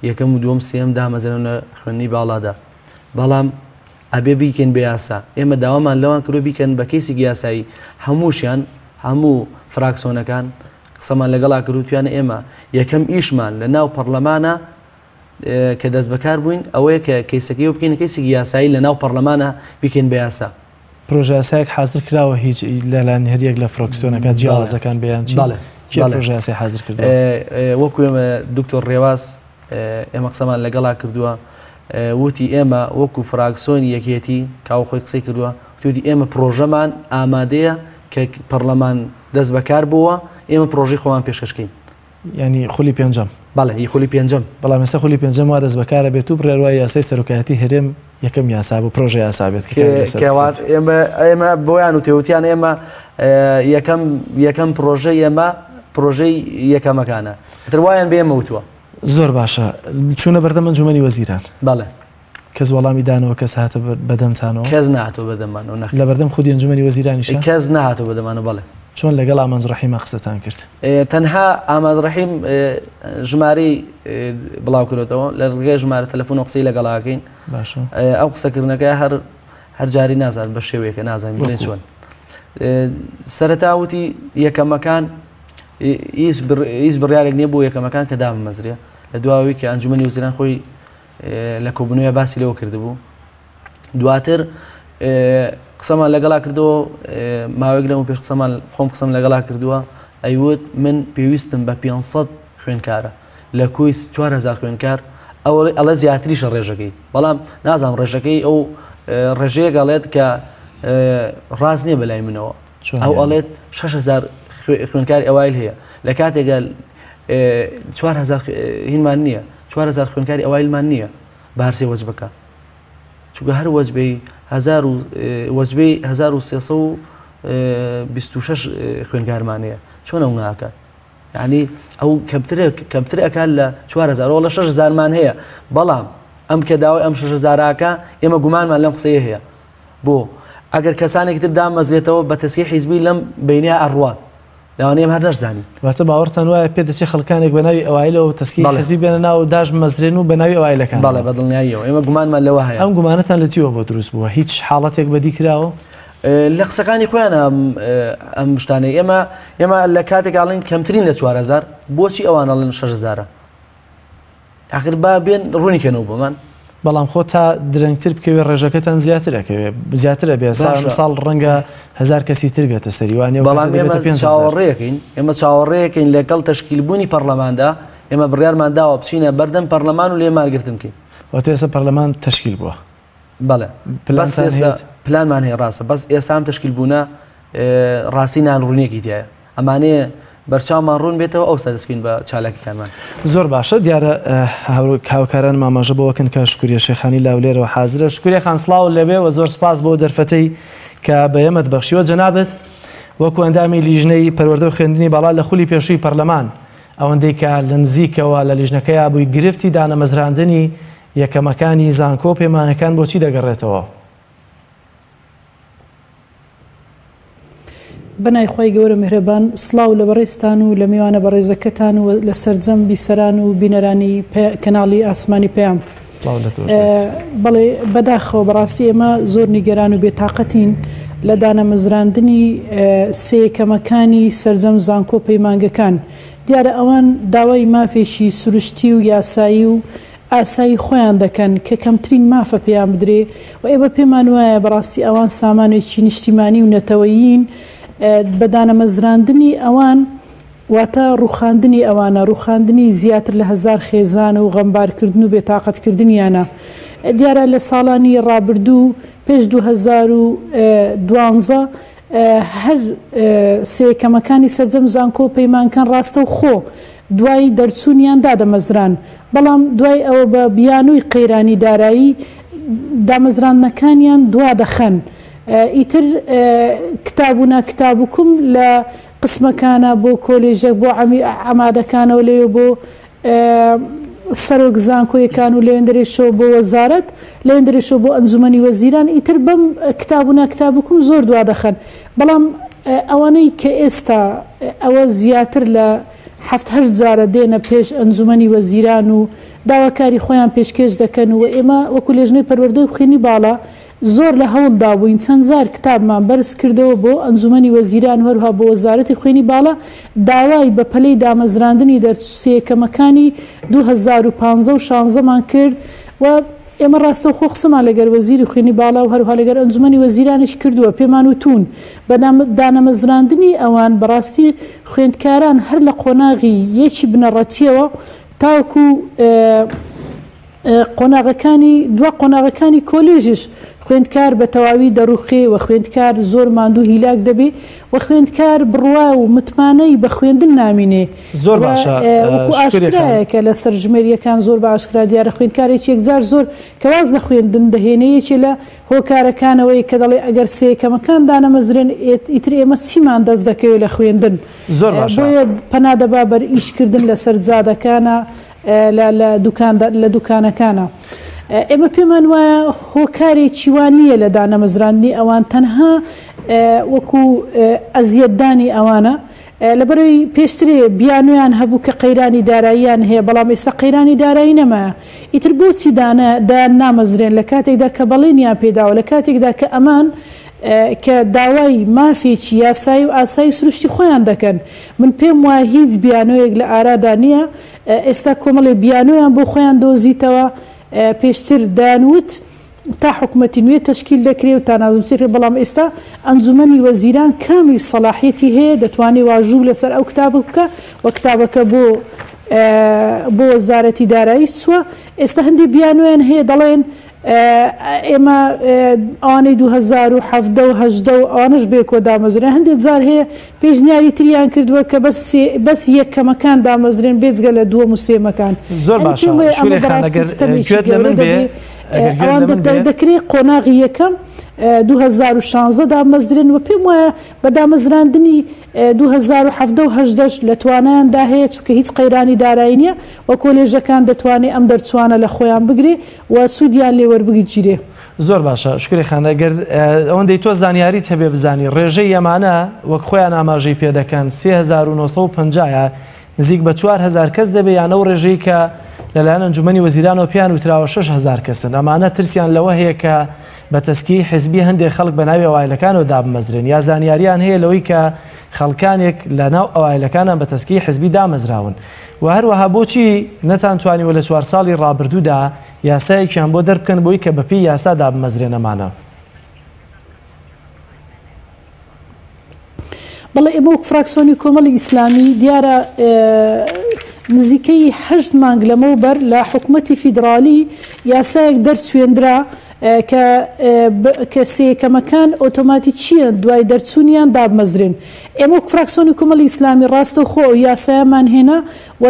یەکەم و دووەم سێم دامەزێنە خوێندنی باڵادا بەڵام ئەبێ بیکەن بە یاسا ئێمە داوامان لەوان کردو بیکەن بە کەیسێکی یاسایی هەمووشیان هەموو فراکسۆنەکان قسەمان لەگەڵا کردوتوانە ئێمە یەکەم ئیشمان لە ناو پەرلەمانە کە دەست بەکار بووین ئەوەیە کە کەیسەکەی و بکەین کەیسێکی یاسایی لە ناو پەرلەمانە بیکەن بە یاسا پرۆژەیەک حاضر کراوە هیچ لەلایەن هەریەک لە فراکسیۆنەکە جیاوازەکان بەیان چی پرۆژەیە حاضر کردووە وەکو ئێمە دکتۆر ڕێواز ئێمە قسەمان لەگەڵا کردووە وتی ئێمە وەکو فراکسۆنی یەکێتی کاو خۆی قسەی کردووە توتی ئێمە پرۆژەمان ئامادەیە کە پەرلەمان دەست بەکار بووە ئێمە پرۆژەی خۆمان پێشکەشکەین ینی خولی پێنجەم بەڵێ هی خولی پێنجەم بەڵام ئێستا خولی پێنجەم وا دەست بەکارە بێت و بڕێوای یاسای سەرۆکایەتی هەرێم یەکەم یاسا بوو پرۆژە یاسا بێت کەوات ئێمە بۆیان و تێوتیان ئێمە یەکەم پرۆژەی ئێمە پرۆژەی یەکەمەکانە تروایان بێمە وتووە زۆر باشە چوونە بەردەم ئەنجومەنی وەزیران بەڵێ کەس وەڵامی دانەوە کەس هاتە بەدەمتانەوە کەس نهاتۆ بەدەمانەوە لە بەردەم خودی ئەنجومەنی وەزیرانیش کەس نهاتۆ بەدەمانە بەڵێ چۆن لەگەڵ ئامانج ڕەحیمە قسەتان کرد تەنها ئامانج ڕەحیم ژمارەی بڵاو کردەوە لە ڕێگەی ژمارە تەلەفۆن و قسەی لەگەڵاکەین باشە ئەو قسەکردنەکە هەر جاری نازان بە شێوەیەکە نازانین بڵێ چۆن سەرەتا وتی یەکەمەکان هیچ بڕیارێک نییە بۆ یەکەمەکان کە دامەمەزرێ لە دواوی کە ئەنجومەنی وەزیران خۆی لە کۆبوونەوەی باسی لەوە کردبوو دواتر قسەمان لەگەڵا کردەوە ماوەیەک لەمە پێش قسەمان خۆم قسەم لەگەڵا کردووە ئەیوت من پێویستم بە 500 خوێندکارە لە کوی 4000 خوێنکار ئەڵە زیاتریشە ڕێژەکەی بەڵام نازانم ڕێژەکەی ئەو ڕێژەیە گەڵێت کە ڕاست نییە بەلای منەوە ئەو ئەڵێت 6000 خوێنکاری ئەوایل هەیە لە کاتێکگە 4000 هینمان نییە 4000 خوێنکاری ئەوایلمان نییە بە هەرسێ وەجبەکە چونکە هەر وەجبەی 1326 خوێنکارمانەیە چۆن ئەو ناکات یعنی ئەو کەمتر ئەکات لە 4000 لە 6000مان هەیە بەڵام ئەم کە داوای ئەم 6000کە ئێمە گومانمان لەم قسەیە هەیە بۆ ئەگەر کەسانێکی تر دامەزرێتەوە بە تەسکی حیزبی لەم بینیا ئەڕوات لەوانەیە هەر نەزانی واتە باوەڕتان وایە پێ دەچێت خەڵکانێک بە ناوی ئەوایلەوە تەسکی حیزبی بێنە ناو داژ مەزرێن و بە ناوی ئەوایلەکان بەڵێ بەدڵنیاییەوە ئێمە گومانمان لەوە هەیە ئەم گومانەتان لە چیوە بۆ دروست بووە هیچ حاڵەتێک بەدی کراوە لە قسەکانی خۆیان ئەم شتانەی ئێمە لە کاتێکاڵین کەمترین لە 4000 بۆچی ئەوانەڵێن 6000 ئاخر با بێن ڕوونیکەنەوە بۆمان بەڵام خۆ تا درەنگتر بکەوێت ڕێژەکەتان زیاترەکەوێت زیاترە بێ ساڵ ڕەنگە 1000 کەسی تر بێتە سەریوانێ بەڵام ئێمە چاوەڕێەکەین لەگەڵ تەشکیلبوونی پەرلەماندا ئێمە بڕیارمان داوە بچینە بەردەم پەرلەمان و لێ مارگرتن بکەین واتە ئێستا پەرلەمان تەشکیل بووە بەڵێ پلانمان هەیە ڕاستە بەس ئێستا ئەم تەشکیلبوونە ڕاستی نانڕوونیەکی تایە ئەمانەیە بەرچاومان ڕوون بێتەوە ئەو سەدەستبین بە چالاکیەکانمان زۆر باشە دیارە هاوکاران ماماژە بۆکەن کە شکوریە شێخانی لاولێرەوە حازرە شکوریە خانسلااو لەبێ و زۆر سپاس بۆ دەرفەتەی کە بەیەمەت بەخشیوە جەنابەت وەکو ئەندامی لیژنەی پەروەردە و خوێندنی باڵا لە خولی پێشووی پەرلەمان ئەوەندەی کە لە نزیکەوە لە لیژنەکەی بووی گرفتی دانەمەزراندنی یەکەمەکانی زانکۆ پەیمانەکان بۆچی دەگەڕێتەوە بەنای خۆی گەورە میهرەبان سڵاو لە بەڕێستان و لە میوانە بەڕێزەکەتان و لە سەرجەم بیسەران و بینەرانی کەناڵی ئاسمانی پێیان بەڵێ بەداخەوە بەڕاستی ئێمە زۆر نیگەران و بێتاقەتین لە دانەمەزراندنی سێکەمەکانی سەرجەم زانکۆ پەیمانگەکان دیارە ئەوان داوای مافێکی سروشتی و یاسایی و ئاسایی خۆیان دەکەن کە کەمترین مافە پێیان بدرێ و ئێمە پێمان وایە بەڕاستی ئەوان سامانێکی نیشتیمانی و نەتەوەیین بەدانەمەزراندنی ئەوان واتە ڕوخاندنی ئەوانە ڕوخاندنی زیاتر لە 1000 خێزانە و غەمبارکردن و بێتاقەتکردنیانە دیارە لە ساڵانی ڕابردوو پێش 2012 هەر سێکەمەکانی سەرجەم زانکۆ پەیمانکان ڕاستە و خۆ دوای دەرچوونیان دادەمەزران بەڵام دوای ئەوە بە بیانووی قەیرانی دارایی دامەزراندنەکانیان دوا دەخەن ئیتر کتابوونا کتابووکم لە قسمەکانە بۆ کۆلێژێک بۆ ئەمادەکانەوە لێ بۆ سەرۆک زانکۆیەکان و لێندرێشەوە بۆ وەزارەت لێندرێشەوە بۆ ئەنجومەنی وەزیران ئیتر بەم کتابوونا کتابووکم زۆر دوا دەخەن بەڵام ئەوانەی کە ئێستا ئەوە زیاتر لە 7-8 جارە دێنە پێش ئەنجومەنی وەزیران و داواکاری خۆیان پێشکەش دەکەن و ئێمە وەکو لێژنەی پەروەردەی خوێنی باڵا زۆر لە هەوڵدا بووین چەند زار کتابمان بەرز کردەوە بۆ ئەنجومەنی وەزیران هەروها بۆ وەزارەتی خوێنی باڵا داوای بە پەلەی دامەزراندنی دەرسێکەمەکانی 2015 و 16مان کرد و ئێمە ڕاستە خۆ قسەمان لەگەر وەزیری خوێنی باڵا و هەروها لەگەر ئەنجومەنی وەزیرانش کردووە پێمان وتون بە دانەمەزراندنی ئەوان بەڕاستی خوێندکاران هەر لە قۆناغی یەکی بنەڕەتیەوە تاوەکو قۆناغەکانی دوا قۆناغەکانی کۆلێژش خوێندکار بە تەواوی دەڕوخێ و خوێندکار زۆر ماندوو هیلاک دەبێ و خوێندکار بڕوا و متمانەی بە خوێندن نامینێ زۆر باشە ئاشکرایەکە لە سەر ژمێریەکان زۆر بە ئاشکرا دیارە خوێندکارێکی یەکجار زۆر کەواز لە خوێندن دەهێنەیەکی لە هۆکارەکانەوەی کە دەڵێ ئەگەر سێکەمەکان دانەمەزرێن ئیتر ئێمە چیمان دەست دەکەوێت لە خوێندن زۆر باشە بۆیە پەنادەبا بەر ئیشکردن لەسەر جادەکانە لە دوکانەکانە ئێمە پێمان وایە هۆکارێکی وانە لە دانەمەزراندنی ئەوان تەنها وەکو ئەزیەتدانی ئەوانە لەبەرەوەی پێشترێ بیانویان هەبوو کە قەیرانی داراییان هەیە بەڵام ئێستا قەیرانی دارایی نەمایە ئیتر بۆچی دایان نامەزرێن لە کاتێکدا کە بەڵێنیان پێداوە لە کاتێکدا کە ئەمان کە داوای مافێکی یاسایی و ئاسایی سروشتی خۆیان دەکەن من پێم وایە هیچ بیانوەیەک لە ئارادا نییە ئێستا کۆمەڵی بیانویان بۆ خۆیان دۆزیتەوە پێشتر دانوت تا حکوومەتی نوێ تشکیل دەکرێت و تا نازم سێ بەڵام ئێستا ئەنجومەنی وەزیران کامی سەلاحیەتی هەیە دەتوانێت واژوو لەسەر ئەو کتاب بکە و کتابەکە بۆ بۆ وەزارەتی دارایی سووە ئێستا هەندی بیانوێن هەیە دەڵێن ئێمە ئەوانەی 2017 و 2018 ئەوانش بێکۆ دامەزرێن هەندێک جار هەیە پێشنیاری تریان کردووە کە بەس یەکەمەکان دامەزرێن بێجگە لە دووەم و سێمەکان زۆر باشە دەکرێت قۆناغی یەکەم 2016 دامەزرێن و پێم وایە بە دامەزراندنی 2017 و 2018 لە توانایاندا هەیە چونکە هیچ قەیرانی دارایی نییە و کۆلێژەکان دەتوانێت ئەم دەرچوانە لە خۆیان بگرێ و سوودیان لێ وەربگیرێ. زۆر باشە شکری خانەگەر ئەوەندەی تۆ زانیاریت هەبێ بزانی ڕێژەی ئەمانە وەک خۆیان ئاماژەی پێ دەکەن 3950 نزیک بە 4000 کەس دەبێ یان ئەو ڕێژەی کە لەلایەن ئەنجومەنی وەزیرانەوە پیان وتراوە 6000 کەسن ئەمانە ترسیان لەوە هەیە کە بە تەسکی حزبی هەندێک خەڵک بە ناوی ئەوایلەکانەوە دابمەزرێن یا زانیاریان هەیە لەوەی کە خەڵکانێک لە ناو ئەوایلەکانان بە تەسکی حزبی دامەزراون و هەروەها بۆچی نەتانتوانیوە لە 4 ساڵی ڕابردوودا یاسایەکیان بۆ دەربکەن بۆی کە بەپێی یاسا دابمەزرێن ئەمانە؟ بەڵێ ئێمە وەک فراکسیۆنی کۆمەڵی ئیسلامی دیارە نزیکەی 8 مانگ لەمەوبەر لە حکوومەتی فیدرالی یاسایەک دەرچوێندرا کە سێکەمەکان ئۆتۆماتی چییە دوای دەرچوونیان دابمەزرێن. ئێمە وەک فراکسیۆنی کۆمەڵی ئیسلامی ڕاستەوخۆ یاسایەمان هێنا و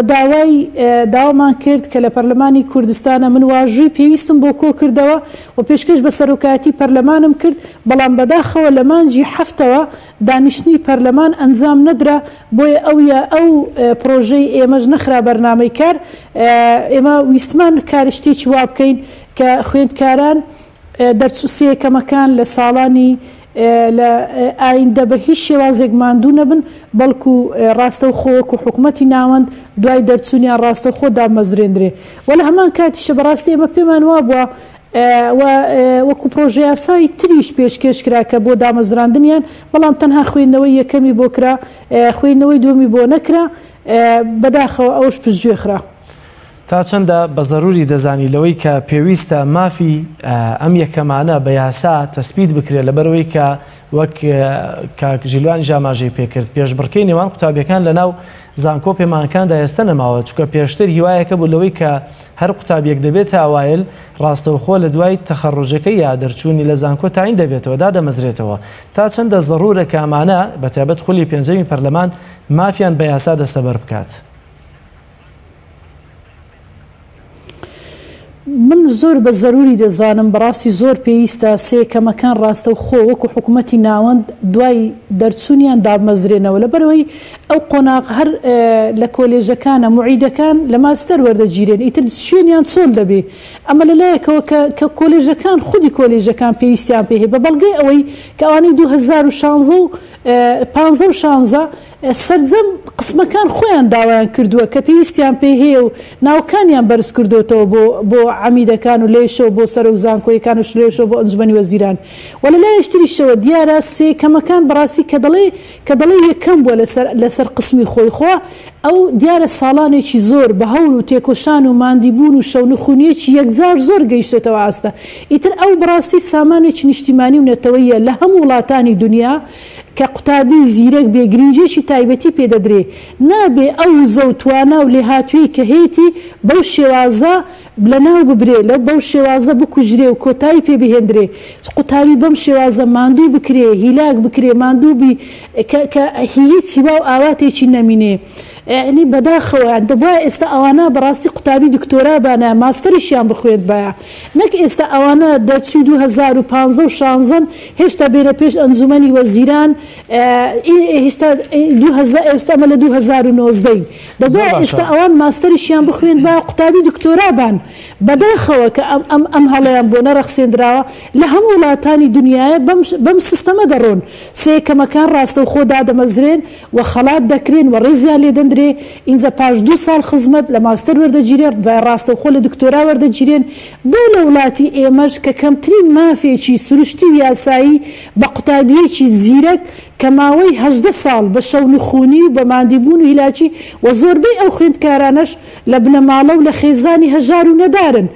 داوامان کرد کە لە پەرلەمانی کوردستانە من واژووی پێویستم بۆ کۆ کردەوە و پێشکەش بە سەرۆکایەتی پەرلەمانم کرد بەڵام بەداخەوە لە مانجی هەفتەوە دانیشتنی پەرلەمان ئەنجام نەدرا بۆیە ئەو پرۆژەی ئێمەش نەخرا بەرنامەی کار ئێمە ویستمان کارشتێکی وا بکەین کە خوێندکاران دەرچووسەکەمەکان لە ساڵانی لە ئایندە بە هیچ شێوازێک ماندوو نەبن بەڵکو ڕاستەوخۆوەک و حکوومەتی ناوەند دوای دەرچوونیان ڕاستەوخۆ دامەزرێنرێ و لە هەمان کاتیشە بەڕاستی ئێمە پێمان وا بووە وەکو پرۆژە یاسایی تریش پێشکەش کرا کە بۆ دامەزراندنیان بەڵام تەنها خوێندنەوەی یەکەمی بۆ کرا خوێندنەوەی دومی بۆ نەکرا بەداخەوە ئەوش پشتگوێخرا. تا چەندە بە ضروری دەزانی لەوەی کە پێویستە مافی ئەم یەکەمانە بە یاسا تەسبیت بکرێت لەبەرەوەی کە وەک کاکژیلوانی ژاماژەی پێکرد پێشبڕکەی نێوان قوتابیەکان لە ناو زانکۆ پەیمانەکاندا ئێستا نەماوە چونکە پێشتر هیوایەکە بوو لەوەی کە هەر قوتابیەک دەبێت ئاوایل ڕاستەوخۆ لە دوای تەخەڕۆژەکەی یا دەرچوونی لە زانکۆ تاین دەبێتەوە دادەمەزرێتەوە تا چەندە ضرورە کە ئەمانە بەتایبەت خولی پێنجەمی پەرلەمان مافیان بە یاسا دەستەبەر بکات. من زۆر بە ضروری دەزانم بەڕاستی زۆر پێویستە سێکەمەکان ڕاستەوخۆ وەکو حکوومەتی ناوەند دوای دەرچوونیان دابمەزرێنەوە لەبەرەوەی ئەو قۆناغ هەر لە کۆلێژەکانە موعیدەکان لە ماستەر وەردەگیرێن ئیتر شوێنیان چۆن دەبێ ئەمە لەلایەکەوە کە کۆلێژەکان خودی کۆلێژەکان پێویستیان پێ هەیە بە بەڵگەی ئەوەی کە ئەوانەی 2016 و 15 سەرجەم قسمەکان خۆیان داوایان کردووە کە پێویستیان پێ هەیە و ناوکانیان بەرز کردوێتەوە بۆ عەمیدەکان و لێشەوە بۆ سەر و زانکۆیەکان و لێشەوە بۆ ئەنجومەنی وەزیران و لەلایەشتریشەوە دیارە سێکەمەکان بەڕاستی کە دەڵێ یەکەم بووە لەسەر قسمی خۆی خۆ ئەو دیارە ساڵانێکی زۆر بە هەوڵ و تێکۆشان و ماندیبوون و شەونخونیەکی یەکجار زۆر گەیشتێتەوە ئاستە ئیتر ئەو بەڕاستی سامانێکی نیشتیمانی و نەتەوەیە لە هەموو وڵاتانی دنیا کە قوتابی زیرەک بێگرنجێکی تایبەتی پێدەدرێ نابێ ئەو زەوتوانە و لێهاتووی کە هەیەی بەو شێوازە لە ناو ببرێ لە بەو شێوازە بکوژرێ و کۆتایی پێ بهێندرێ قوتابی بەم شێوازە ماندوو بکرێ هیلاک بکرێ ماندوو بی کە هیچ هیوا و ئاواتێکی نەمینێ ینی بەداخەوە دەبووە ئێستا ئەوانە بەڕاستی قوتابی دکتۆرا بانە ماستەریشیان بخوێت بایە نەک ئێستا ئەوانە دەرچووی 2015 و 16 هێشتا بێنە پێش ئەنجومەنی وەزیران ئێستا ئەمە لە 2019 دەبووە ئێستا ئەوان ماستەریشیان بخوێن بە قوتابی دکتۆرا بان بەداخەوە کە ئەم هەڵەیان بۆ نەرەخسێنراوە لە هەموو وڵاتانی دنیاە بەم سیستەمە دەڕۆن سێکەمەکان ڕاستەوخۆ دادەمەزرێن و خەڵات دەکرێن و ڕێزیان لێ دەندرێ اینجا پاش 2 ساڵ خزمەت لە ماستەر وەردەگیرێن بە ڕاستەوخۆ لە دکتۆرا وەردەگیرێن بۆ لە وڵاتی ئێمەش کە کەمترین مافێکی سروشتی و یاسایی بە قوتابیەکی زیرەک کە ماوەی 18 ساڵ بە شەونخوونی و بە ماندیبوون و هیلاکی و زۆربەی ئەو خوێندکارانەش لە بنەماڵە و لە خێزانی هەژار و نەدارن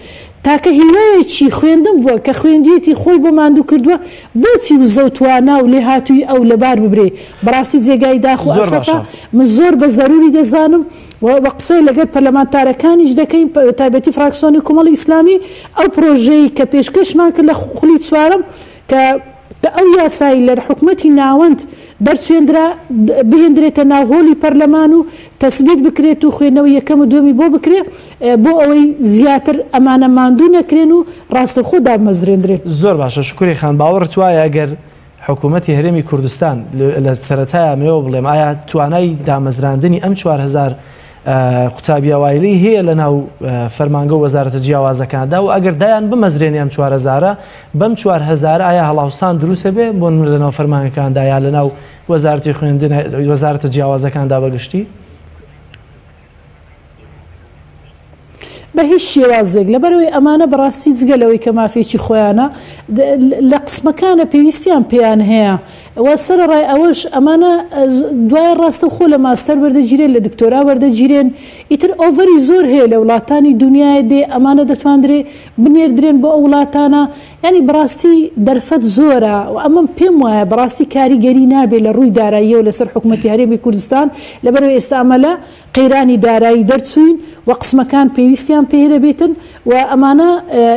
تاکە هیوایەکی خوێندم بووە کە خوێندیەتی خۆی بۆ ماندوو کردووە بۆچی وزەوتوانە و لێ هاتووی ئەو لەبار ببرێ بەڕاستی جێگای داخ و ئەسەفا من زۆر بە ضروری دەزانم و قسەی لەگەر پەرلەمانتارەکانیش دەکەین تایبەتی فراکسیۆنی کۆمەڵی ئیسلامی ئەو پرۆژەی کە پێشکەشمان کرد لە خولی چوارم کە ئەو یاسایی لە حکومەتی ناوەند دەرچێنرا بهێنرێتە ناوهۆلی پەرلەمان و تەسبیت بکرێت و خوێندنەوەی یەکەم و دووەمی بۆ بکرێ بۆ ئەوەی زیاتر ئەمانە ماندوو نەکرێن و ڕاستەخۆ دامەزرێنرێن. زۆر باشە شکوری خان باوەڕت وایە ئەگەر حکوومەتی هەرێمی کوردستان لە سەرەتایە بڵێم ئایا توانای دامەزراندنی ئەم 4000 قوتابی ئەوایلی هەیە لە ناو فەرمانگە و وەزارەتە جیاوازەکاندا و ئەگەر دایان بمەزرێنی ئەم 4000 بەم 4000 ئایا هەڵاوسان دروستە بێ بۆ لە ناو فەرمانەکاندا یا لە ناو وەزارەتی خوێندن وەزارەتە جیاوازەکاندا بەگشتی؟ بە هیچ شێوازێک لەبەرەوەی ئەمانە بەڕاستی جگەلەوەی کە مافێکی خۆیانە لە قسمەکانە پێویستیان پێیان هەیە وە سەرڕای ئەوەش ئەمانە دوای ڕاستە خۆ لە ماستەر وەردەگیرێن لە دکتۆرا وەردەگیرێن ئیتر ئۆڤەری زۆر هەیە لە وڵاتانی دنیای دێ ئەمانە دەتواندرێ بنێردرێن بۆ ئەو وڵاتانە ینی بەڕاستی دەرفەت زۆرە و ئەمەم پێم وایە بەڕاستی کاریگەری نابێت لە ڕووی داراییە و لەسەر حکوومەتی هەرێمی کوردستان لەبەرەوەی ئێستا ئەمەلە قەیرانی دارایی دەرچوین و قسمەکان پێویستیان پێ دەبێتن و ئەمانە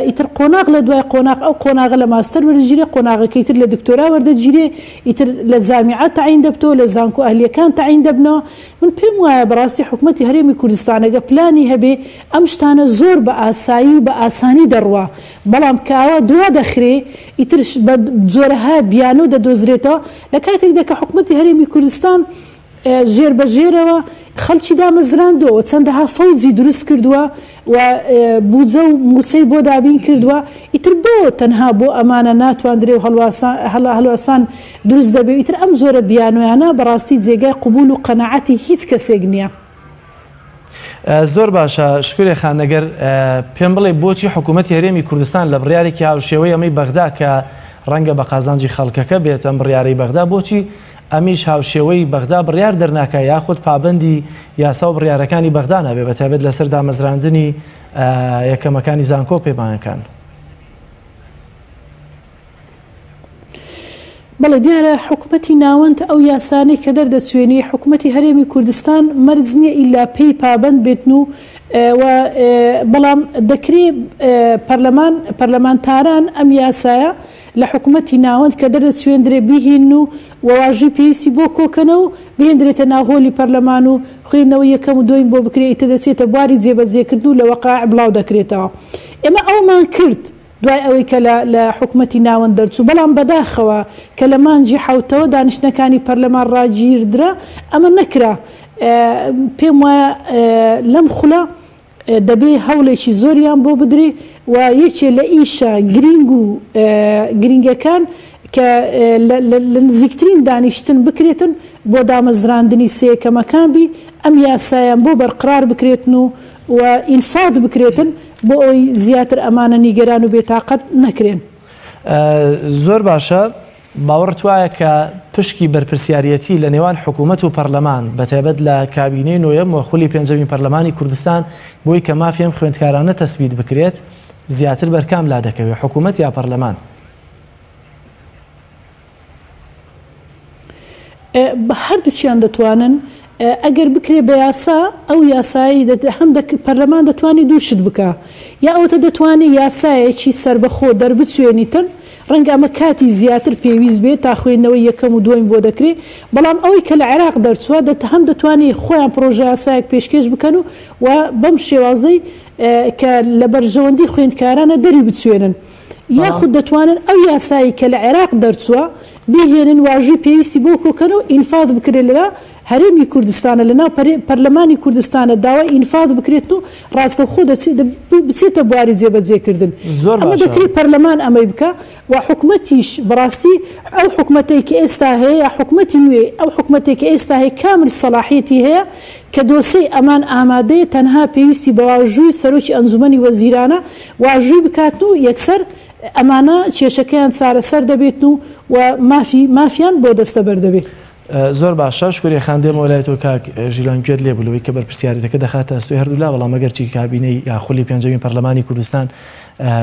ئیتر قۆناغ لە دوای قۆناغ ئەو قۆناغە لە ماستەر وەرەگیرێ قۆناغەکەی تر لە دکتۆرا وەردەگیرێ ئیتر لە جامیعە تەعین دەبتەوە لە زانکۆ ئەهلیەکان تەعین دەبنەوە. من پێم وایە بەڕاستی حکوومەتی هەرێمی کوردستانەگە پلانی هەبێ ئەم شتانە زۆر بە ئاسایی و بە ئاسانی دەڕوا بەڵام کاوە دوا دەخرێ ئیتر بە جۆرەها بیانۆ دەدۆزرێتەوە لە کاتێکدا کە حکوومەتی هەرێمی کوردستان ژێر بە ژێرەوە خەڵکی دامەزراندەوە چەندەها فەوجی دروست کردووە و بودجە و موچەی بۆ دابین کردووە ئیتر بۆ تەنها بۆ ئەمانە ناتواندرێ و هەڵواسان دروست دەبێت ئیتر ئەم زۆرە بیانویانە بەڕاستی جێگای قبول و قەنەعەتی هیچ کەسێک نییە. زۆر باشە شکوری خان ئەگەر پێم بڵێ بۆچی حکوومەتی هەرێمی کوردستان لە بڕیارێکی هاوشێوەی ئەمەی بەغدا کە ڕەنگە بە قازانجی خەڵکەکە بێت ئەم بڕیارەی بەغدا بۆچی ئەمیش هاوشێوەی بەغدا بڕیار دەرناکە یاخود پابندی یاسا و بڕیارەکانی بەغدا نابێ بەتایبەت لەسەر دامەزراندنی یەکەمەکانی زانکۆ پێمانەکان؟ بەڵێ دیارە حکوومەتی ناوەند ئەو یاسانەی کە دەردەچوێنی حکوومەتی هەرێمی کوردستان مەرج نییە ئیلا پێی پابند بێتن و بەڵام دەکرێت پەرلەمانتاران ئەم یاسایە لە حکوومەتی ناوەند کە دەردەچوێندرێ بیهێن و واژی پێویستی بۆ کۆکەنەوە و بهێندرێتە ناوهۆلی پەرلەمان و خوێندنەوەی یەکەم و دوین بۆ بکرێت دەچێتە بواری جێبەجێکردن و لە وەقاع بڵاو دەکرێتەوە. ئێمە ئەومان کرد دوای ئەوەی کە لە حکوومەتی ناوەند دەرچوو بەڵام بەداخەوە کە لە مانجی حوتەوە دانیشتەکانی پەرلەمان ڕاگیردرا ئەمە نەکرا. پێم وایە لەم خولە دەبێ هەوڵێکی زۆریان بۆ بدرێ و یەکێ لە ئیشە گرنگ و گرنگەکان کە لە نزیکترین دانیشتن بکرێتن بۆ دامەزراندنی سەیەکەمەکان بی ئەم یاسایان بۆ بەرقرار بکرێتن و ئینفاذ بکرێتن بۆ ئەوی زیاتر ئەمانە نیگەران و بێتاقەت نەکرێن. زۆر باشە باوەڕت وایە کە پشکی بەرپرسیارەتی لە نێوان حکوومەت و پەرلەمان بەتایبەت لە کابینەی نوێم و خولی پێنجەمی پەرلەمانی کوردستان بۆی کە مافیەم خوێندکارانە تەسبیت بکرێت زیاتر بەرکام لا دەکەوێت حکوومەت یا پەرلەمان؟ بە هەردووچیان دەتوانن ئەگەر بکرێ بە یاسا ئەو یاسایی هەم پەرلەمان دەتوانێت دووشت بکە یا ئەوتە دەتوانێت یاسایەکی سربەخۆ دەربچوێنیتن ڕەنگە ئەمە کاتی زیاتر پێویست بێت تا خوێندنەوەی یەکەم و دوین بۆ دەکرێت بەڵام ئەوەی کە لە عێراق دەرچووە هەم دەتوانێت خۆیان پرۆژە یاسایەک پێشکەش بکەن و بەم شێوازەی کە لە بەرژەوەندی خوێندکارانە دەری بچوێنن یاخود دەتوانن ئەو یاسایی کە لە عێراق دەرچووە بهێنن واژوی پێویستی بۆ کۆکەن و ئینفاذ بکرێت لە هەرێمی کوردستانە لەناو پەرلەمانی کوردستانە داوای ئینفاذ بکرێت و ڕاستەوخۆ بچێتە بواری جێبەجێکردن. ئەمە دەکرێت پەرلەمان ئەمەی بکە و حکوومەتیش بەڕاستی ئەو حکوومەتێک کە ئێستا هەیە یا حکوومەتی نوێ ئەو حکوومەتێک کە ئێستا هەیە کامل سەلاحیەتی هەیە کە دۆسەی ئەمان ئامادەیە تەنها پێویستی بە واژووی سەرۆکی ئەنجومەنی وەزیرانە واژووی بکاتن و یەکسەر ئەمانە کێشەکەیان چارەسەر دەبێت و مافیان بۆ دەستەبەر دەبێت. زۆر باشە شکوری خاندێمەوە لای تۆ کاک ژیلان گوێت لێ بلەوەی کە بەرپرسیارەتەکە دەخاتە سوی هەردوولا بەڵام ئەگەرچی کابینەی یاخولی پێنجەمین پەرلەمانی کوردستان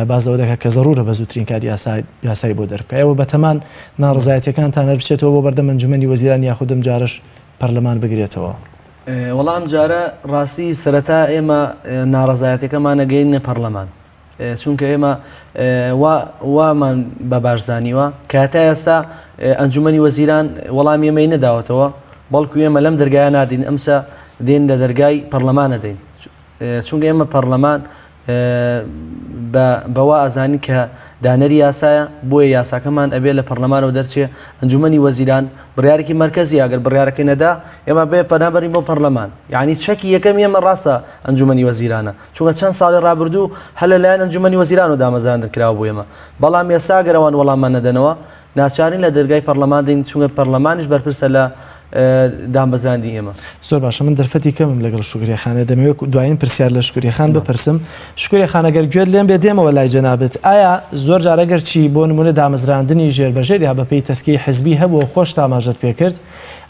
باز لەوە دەکات کە زەڕورە بە زووترین کاری یاسایی بۆ دەربکە ئێوە بەتەمان ناڕزایەتەکانتان هەر بچێتەوە بۆ بەردەم ئەنجومەنی وەزیران یاخود ئەم جارش پەرلەمان بگرێتەوە. وەڵام جارە ڕاستی سەرەتا ئێمە ناڕزایەتەکەمان نەگەینە پەرلەمان چونکە ئێمە وامان بە باشزانیوە کاتە ئێستا ئەنجومەنی وەزیران وەڵامی ئێمەی نەداوەتەوە بەڵکو ئێمە لەم دەرگایە نادین ئەمسە دێن لە دەرگای پەرلەمانە دەین چونکە ئێمە پەرلەمان بەوا ئازانی کە دانەری یاسایە بۆیە یاساکەمان ئەبێ لە پەرلەمانەوە دەرچێ ئەنجومەنی وەزیران بڕیارێکی مرکزی ئەگەر بڕیارەکەی نەدا ئێمە بێ پەنابەرین بۆ پەرلەمان یعنی چەکی یەکەم ئێمە ڕاستە ئەنجومەنی وەزیرانە چونکە چەند ساڵی ڕابردوو هەر لەلایەن ئەنجومەنی وەزیران و دامەزراندن کراوە بۆ ئێمە بەڵام ئێستا گەرەوان وەڵامان نەدەنەوە ناچارین لە دەرگای پەرلەمان دەین چونکە پەرلەمانیش بەرپرسە لە دامەزراندی ئێمە. زۆر باشە من دەرفەتی کەمم لەگەڵ شکریەخانە دەمەوێت دوایین پرسیار لە شکریەخان بپرسم شکریەخان ئەگەر گوێت لێم بێ دێمەوە لای جەنابەت ئایا زۆر جارەگەر چی بۆ نمونە دامەزراندنی ژێربەژێر یا بەپێی تەسکیی حزبی هەبووە خۆش تاماژەت پێکرد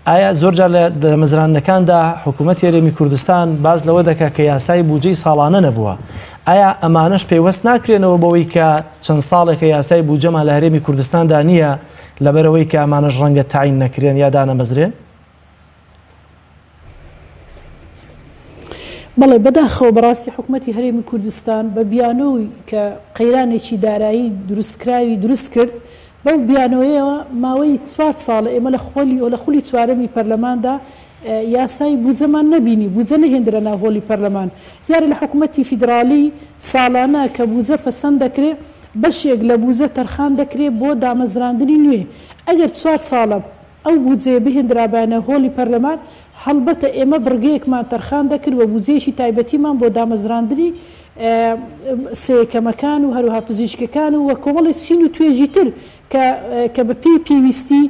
ئایا زۆر جار لە دامەزراندنەکاندا حکوومەتی هەرێمی کوردستان باز لەوە دەکات کە یاسای بودجەی ساڵانە نەبووە ئایا ئەمانەش پێوەست ناکرێنەوە بەوەی کە چەند ساڵێکە یاسای بودجەمان لە هەرێمی کوردستاندا نییە لەبەرەوەی کە ئەمانەش ڕەنگە تعین نەکرێن یا دانەمەزرێن؟ بەڵێ بەداخەوە بەڕاستی حکوومەتی هەرێمی کوردستان بە بیانەوەی کە قەیرانێکی دارایی دروستکراوی دروست کرد بەو بیانەوەیەوە ماوەی 4 ساڵە ئێمە لە خولی چوارەمی پەرلەماندا یاسای بودجەمان نەبینی بودجە نەهێنرە ناو هۆڵی پەرلەمان دیارە لە حکوومەتی فیدرالی ساڵانە کە بودجە پەسەند دەکرێت بەشێک لە بودجە تەرخان دەکرێت بۆ دامەزراندنی نوێ ئەگەر 4 ساڵە ئەو بودجەیە بهێنرابانە هۆڵی پەرلەمان هەڵبەتە ئێمە بڕگەیەکمان تەرخان دەکرد و بودجەیەکی تایبەتیمان بۆ دامەزراندنی سێکەمەکان و هەروها پزیشکەکان و کۆمەڵی سین و توێژی تر کە بە پێویستی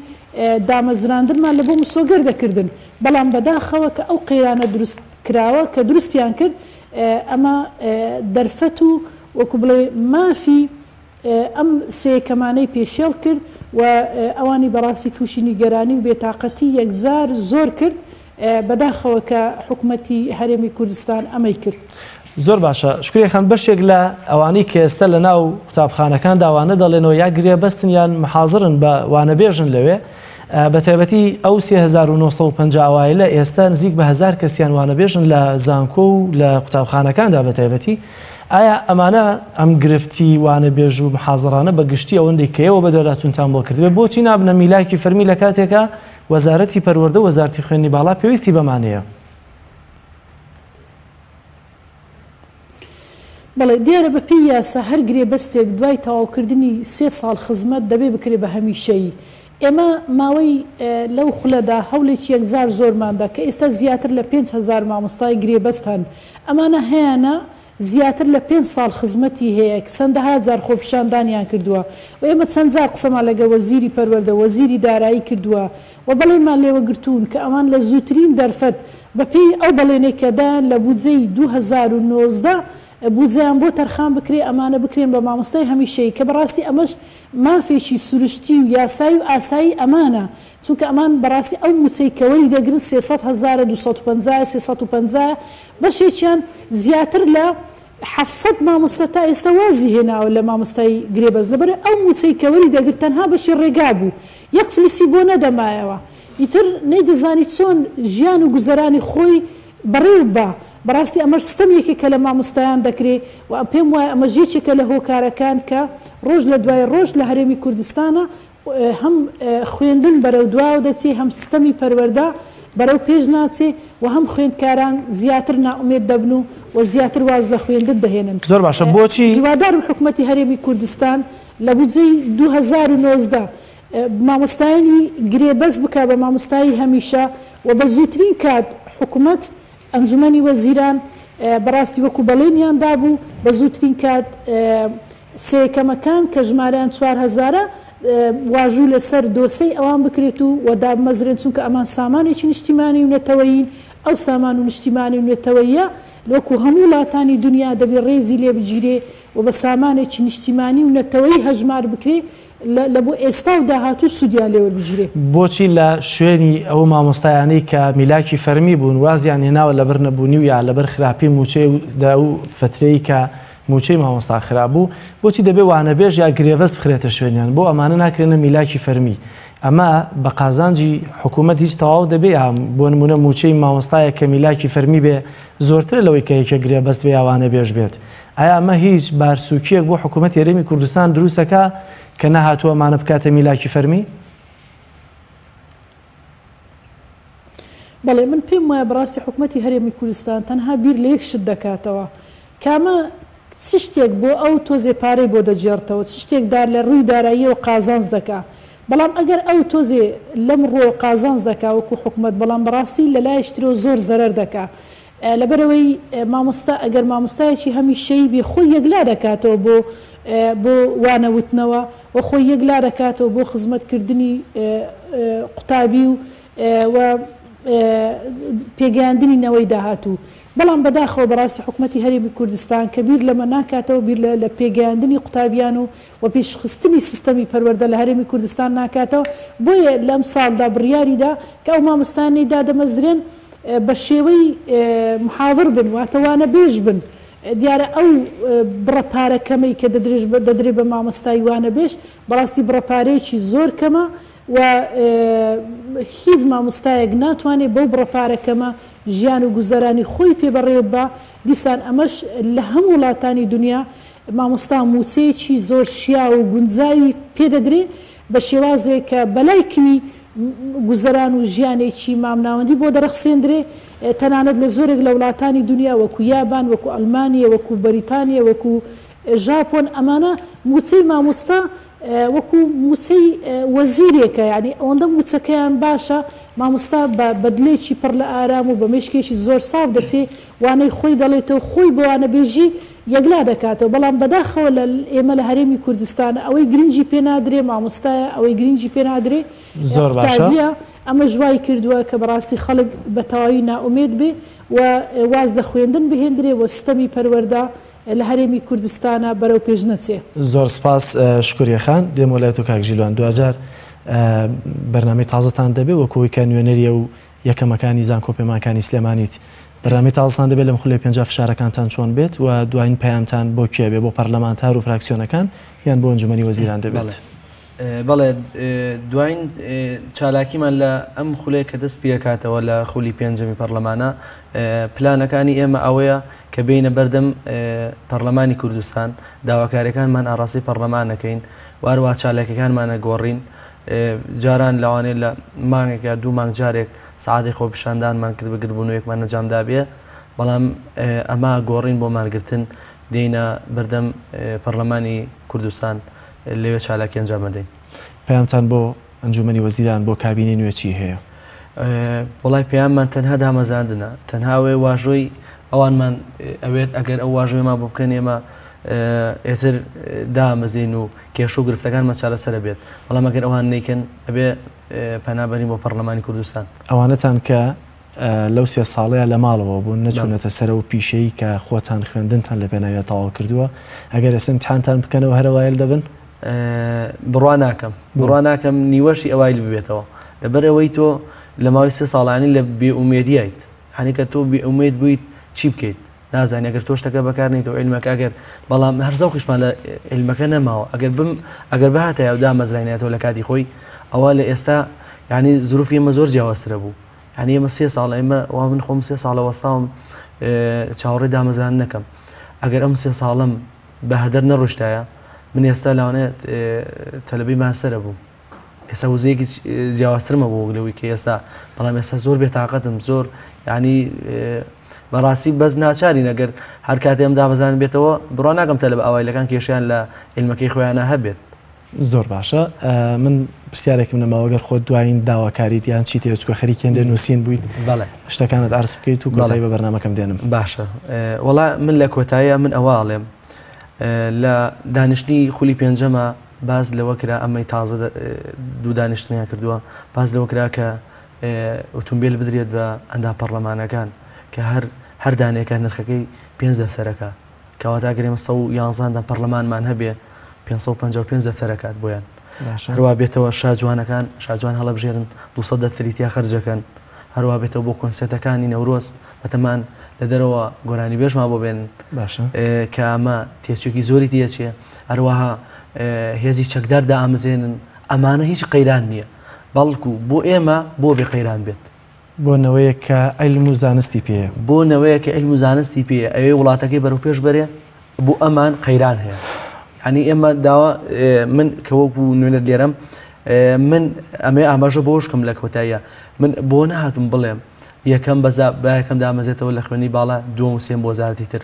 دامەزراندنمان لە بۆ مسۆگەر دەکردن بەڵام بەداخەوە کە ئەو قەیرانە دروست کراوە کە دروستیان کرد ئەمە دەرفەت و وەکو بڵێ مافی ئەم سێکەمانەی پێشێڵ کرد و ئەوانی بەڕاستی تووشی نیگەرانی و بێتاقەتی یەکجار زۆر کرد بەداخەوە کە حکوومەتی هەرێمی کوردستان ئەمەی کرد. زۆر باشە شکریەخان بەشێک لە ئەوانەی کە ئێستا لە ناو قوتابخانەکان داوانە دەڵێنەوە یا گرێ بەستن یان محازرن بە وانەبێژن لەوێ بە تایبەتی ئەو 3950 ئەوایلە ئێستا نزیک بە 1000 کەسیان وانەبێژن لە زانکۆ و لە قوتابخانەکاندا بە تایبەتی ئایا ئەمانە ئەم گرفتی وانەبێژ و محازرانە بە گشتی ئەوەندەی کەیەوە بە دەراتونتان بۆ کردوێت بۆچی نابنە میلاکی فەرمی لە کاتێکە وەزارەتی پەروەردە وەزارەتی خوێندنی باڵا پێویستی بەمانەیە؟ بەڵێ دیارە بەپی یاسا هەر گرێ بەستێک دوای تەواوکردنی 3 ساڵ خزمەت دەبێ بکرێ بە هەمیشەیی ئێمە ماوەی لەو خولەدا هەوڵێکی یەکجار زۆرماندا کە ئێستا زیاتر لە 5000 مامۆستای گرێبەست هەن ئەمانە هەیەە زیاتر لە 5 ساڵ خزمەتی هەیە چەندەها جار خۆپیشاندانیان کردووە و ئێمە چەند جار قسەمان لەگە وەزیری پەروەردە وەزیری دارایی کردووە و بەڵێنمان لێوە گرتوون کە ئەوان لە زووترین دەرفەت بەپێی ئەو بەڵێنێکەدان لە بودجەی 2019 بودجەیان بۆ تەرخان بکرێ ئەمانە بکرێن بە مامۆستای هەمیشەیی کە بەڕاستی ئەمەش مافێکی سروشتی و یاسایی و ئاسایی ئەمانە چونکە ئەمان بەڕاستی ئەو موچەیکەوەری دەگرن 300,250 بەشێکیان زیاتر لە 700 مامۆستا تا ئێستا وازی هێناوە لە مامۆستای گرێبەز لەبەر ئەو موچەیکەوەری دەگرت تەنها بەشی ڕێگا بوو یەک فلیسی بۆ نەدەمایەوە ئیتر نەیدەزانی چۆن ژیان و گوزەرانی خۆی بەڕێو بە بەڕاستی ئەمە ستەمێکێکە لە مامۆستایان دەکرێت و پێم وایە ئەمە ژێکێکە لە هۆکارەکان کە ڕۆژ لە دوای ڕۆژ لە هەرێمی کوردستانە هەم خوێندن بەرەو دواوە دەچێ هەم ستەمی پەروەردە بەرەو پێش ناچێ و هەم خوێندکاران زیاتر ناومێت دەبن و زیاتر واز لە خوێندن دەهێنن. زۆر باشە بۆچی هیوادارم حکوومەتی هەرێمی کوردستان لە بودجەی 2019 مامۆستایانی گرێبەست بکە بە مامۆستایی هەمیشە و بە زووترین کات حکوومەت ئەنجومەنی وەزیران بەڕاستی وەکو بەڵێنیان دابوو بە زووترین کات سێکەمەکان کە ژمارەیان 4000 واژوو لەسەر دۆسەی ئەوان بکرێت و دامەزرێن چونکە ئەمان سامانێکی نیشتیمانی و نێتەوەیین ئەو سامان و نیشتیمانی و نێتەوەیە لۆکو هەموو وڵاتانی دنیا دەبێت ڕێزی لێ بگیرێ و بە سامانێکی نیشتیمانی و نەتەوەی هەژمار بکرێ لە بۆ ئێستا و داهاتوو سوودیان لێوە بگیرێ. بۆچی لە شوێنی ئەو مامۆستایانەی کە میلاکی فەرمی بوون وازیان هێناوە لەبەر نەبوونی و یا لەبەر خراپی موچەیدا و فترەی کە موچەی مامۆستا خراببوو بۆچی دەبێ وانەبێژ یا گرێبەست بخرێتە شوێنیان بۆ ئەمانە ناکرێنە میلاکی فەرمی. ئەمە بە قازانجی حکوومەت هیچ تەواو دەبێ بۆ نمونە موچەی مامۆستایە کە میلاکی فەرمی بێ زۆرتر لەوەی کە یەکە گرێبەست بێ یاوانە بێژ بێت. ئایا ئەمە هیچ بارسوکیەک بۆ حکوومەت هێرێمی کوردستان دروستەکە کە نەهاتووە ئەمانە بکاتە میلاکی فەرمی؟ بەڵێ من پێم وایە بەڕاستی حکوومەتی هەرێمی کوردستان تەنها بیر لە یەک شت دەکاتەوە کامە چ شتێک بۆ ئەو تۆزێ پارەی بۆ دەجێڕتەوە، چ شتێکدار لە ڕووی داراییەوە قازانج دەکا. بەڵام ئەگەر ئەو تۆزێ لەم ڕۆ قازانج دەکا وەکو حکوومەت، بەڵام بەڕاستی لە لایشترۆ زۆر زەرەر دەکا. لەبەرەوەی مامۆستا ئەگەر مامۆستایەکی هەمیشەیی بێ خۆی یەکلا دەکاتەوە بۆ وانەوتنەوە و خۆی یەکلا دەکاتەوە بۆ خزمەتکردنی قوتابی و پێگەیاندنی نەوەی داهاتوو. بەڵام بەداخەوە بەڕاستی حکوومەتی هەرێمی کوردستان کە بیر لەمە ناکاتەوە، بیر لە پێگەیاندنی قوتابیان و پێشخستنی سیستەمی پەروەردە لە هەرێمی کوردستان ناکاتەوە. بۆیە لەم ساڵدا بڕیاریدا کە ئەو مامۆستانی دادەمەزرێن بە شێوەی محاضر بن واتەوانە بێژ بن. دیارە ئەو بڕەپارەکەمەی کە دەدرێ بە مامۆستای وانە بێژ بەڕاستی بڕەپارەیەکی زۆر کەمە و هیچ مامۆستایەک ناتوانێت بەو بڕەپارەکەمە ژیان و گوزەرانی خۆی پێبەڕێ بە. دیسان ئەمەش لە هەموو وڵاتانی دنیا مامۆستا موسەیەکی زۆر شیا و گونجاوی پێدەدرێ بە شێوازێک کە بەلای کمی گوزەران و ژیانێکی مامناوەندی بۆ دەرەخسێندرێ. تەنانەت لە زۆرێک لە وڵاتانی دنیا وەکو یابان، وەکو ئەلمانیا، وەکو بەریتانیا، وەکو ژاپۆن ئەمانە موچەی مامۆستا وەکو موچەی وەزیرێکە، یعنی ئەوەندە موچەکەیان باشە مامۆستا بە دلێکی پڕ لە ئارام و بە مێشکێکی زۆر ساف دەچێ وانەی خۆی دەڵێتەوە خۆی بۆ وانەبێژی یەکلا دەکاتەوە. بەڵام بەداخەوە لە ئێمە لە هەرێمی کوردستان ئەوەی گرنگی پێنادرێ مامۆستایە، ئەوەی گرنگی پێنادرێ زۆر باشە. ئەمە ژوای کردووە کە بەڕاستی خەڵک بە تەواوی نائومێد بێ و واز لە خوێندن بهێندرێ و سیستەمی پەروەردە لە هەرێمی کوردستانە بەرەو پێش نەچێ. زۆر سپاس شکوریەخان. دێم وەلای تۆ کاکژیلوان دوجار بەرنامەی تازەتان دەبێت وەکوی کە نوێنەریە و یەکەمەکانی زانکۆپێمانکانی سلێمانیت. بەرنامەی تازەتان دەبێت لەم خولەی 50 فشارەکانتان چۆن بێت و دوایین پەیامتان بۆ کێ بێ، بۆ پەرلەمانتار و فراکسیۆنەکان یان بۆ ئەنجومەنی وەزیران دەبێت؟ بەڵێ دوایین چالاکیمان لە ئەم خولەیە کە دەست پێکاتەوە لە خولی پێنجەمی پەرلەمانە پلانەکانی ئێمە ئەوەیە کە بینە بەردەم پەرلەمانی کوردستان داواکاریەکانمان ئاڕاستی پەرلەمانەکەین و هەروە چالاکیەکانمانە گۆڕین. جاران لەوانەیە لە مانگێکە دوو مانگ جارێک سعادی خۆپیشاندانمان کرد بەگربوونەوەیەکمان نەجامدا بێ، بەڵام ئەمە گۆڕین بۆ مانگرتن دێینە بەردەم پەرلەمانی کوردستان لێوێ چالاکی ئەنجام دەین. پەیامتان بۆ ئەنجومەنی وەزیران بۆ کابینەی نوێ چی هەیە؟ وڵای پەیاممان تەنها دامەزاندنە، تەنها وێ واژۆی ئەوانمان ئەوێت ئەگەر ئەو واژۆیمان بۆ بکەن ئێمە ئێتر دامەزین و کێش و گرفتەکانمە چارەسەر بێت، بەڵام ئەگەر ئەوان نیکن ئەبێ پەنابەرین بۆ پەرلەمانی کوردستان. ئەوانەتان کە لەو سێ ساڵەیە لە ماڵەوە بوون نەچوونەتە سەر و پیشەی کە خۆتان خوێندنتان لە پێناوی تەواو کردووە، ئەگەر ئێستا امتحانتان بکەنەوە هەرەوایل دەبن؟ بڕوا ناکەم نیوەشی ئەوایل ببێتەوە، لەبەر ئەوەی تۆ لە ماوەی سێ ساڵانی لە بێئومێدیایت، هەنی کە تۆ بێئومێد بوویت چی بکەیت نازانی، ئەگەر تۆ شتەکە بەکارنیتەوە عیلمەکە ئەگەر بەڵام هەرزەوقیشمان لە عیلمەکە نەماوە ئەگەر بەهاتە و دامەزراینێتەوە لە کاتی خۆی ئەوە لە ئێستا یعنی زروفی ئێمە زۆر جیاوازترە بوو. یعنی ئێمە سێ ساڵ ئێمە وا من خۆم سێ ساڵە وەستاوم چاوەڕێی دامەزران نەکەم، ئەگەر ئەم سێ ساڵم بە هەدەر نەڕۆشتایە من ئێستا لەوانێت تەلەبەی ماسەرە بوو، ئێستا وزەیەکی جیاوازترمە بۆ لەوەی کە ئێستا، بەڵام ئێستا زۆر بێتاقەتم زۆر ینی بەڕاستی بەس ناچارین ئەگەر هەر کاتێ ئەم دامەزران بێتەوە بڕوا ناکەم تەلەبە ئاوایلەکان کێشیان لە عیلمەکەی خۆیانە هەبێت. زۆر باشە. من پرسیارێکم نەماوەگەر خۆت دوایین داواکاریت یان چی تێچکە خەریکێن لە نووسین بوویت شتەکانت ئارس بکەیت و کۆتایی بە بەرنامەکەم دێنم. باشە وەڵا من لە کۆتاییە من ئەواڵێم لە دانیشتنی خولی پێنجەمە باز لەوە کرا ئەمەی تازە دوو دانیشتنیان کردووە، باز لەوە کرا کە ئۆتۆمبیل بدرێت بە ئەندا پەرلەمانەکان کە هەردانێکە نرخەکەی 5 دەفتەرەکە کەواتە ئەگەر ئێمە 111 پەرلەمانمان هەبێ 555 دەفتەرەکات بۆیان هەروە بێتەوە شاجوانەکان شاجوان هەڵەبژێرن 200 دەفتەری تیا خەرجەکەن هەروە بێتەوە بۆ کۆنسێتەکانی نەورۆز بەتەمان لە دەرەوە گۆرانی بێژما بۆ بێن کە ئەمە تێچێکی زۆری تێچێ هەروەها هێزی چەکدار دامەزێنن ئەمانە هیچ قەیران نییە بەڵکو بۆ ئێمە بۆ بێ قەیران بێت بۆ نەوەیە کە عیلم و زانستی پێەیە بۆ نەوەیە کە عیلم و زانستی پێەیە ئەوێ وڵاتەکەی بەرەو پێش بەرێ بۆ ئەمان قەیران هەیە ینی ئێمە داوا من کەوەکو نوێنە لێرەم من ئەمێ ئاماژە بۆشکم لە کۆتاییە من بۆ نهاتم بڵێم یەکەم بەیەکەم دامەزێتەوە لە خوێنی باڵا دووەم و سێم بۆ وەزارەتی تر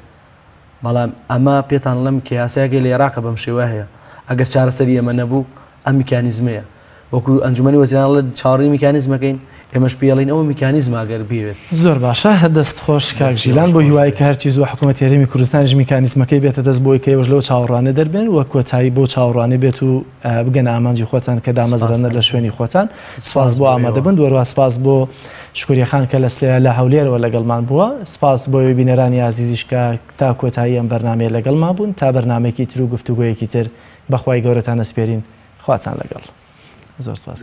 بەڵام ئەمە پێتان لەم کە یاسایەکەی لە عێراقە بەم شێوە هەیە ئەگەر چارەسەری ئەمە نەبوو ئەم میکانیزمەیە وەکو ئەنجومەنی وەزیران لە چاوەڕێی میکانیزمەکەین ئێمەش پێڵین ئەوە میکانیزم ئەگەر بێت زۆر باشە دەست خۆش کاکژیلان بۆ هیوای کە هەرچی زۆر حکوومەتی هەرێمی کوردستانیش میکانیزمەکەی بێتە دەست بۆی کە ئێوەش لەو چاوەڕوانە دەربێن وە کۆتایی بۆ چاوەڕوانە بێت و بگەنە ئامانجی خۆتان کە دامەزرانە لە شوێنی خۆتان سپاس بۆ ئامادەبن دووەڕوا سپاس بۆ شکوریەخان کە لە سلێ لە هەولێرەوە لەگەڵمان بووە سپاس بۆ بینەرانی عزیزیش کە تا کۆتایی ئەم بەرنامەیە لەگەڵمان بوون تا بەرنامێکی تر و گفتوگۆیەکی تر بەخوای گەورەتان ئەسپێرین خواتان لەگەڵ زۆر سپاس.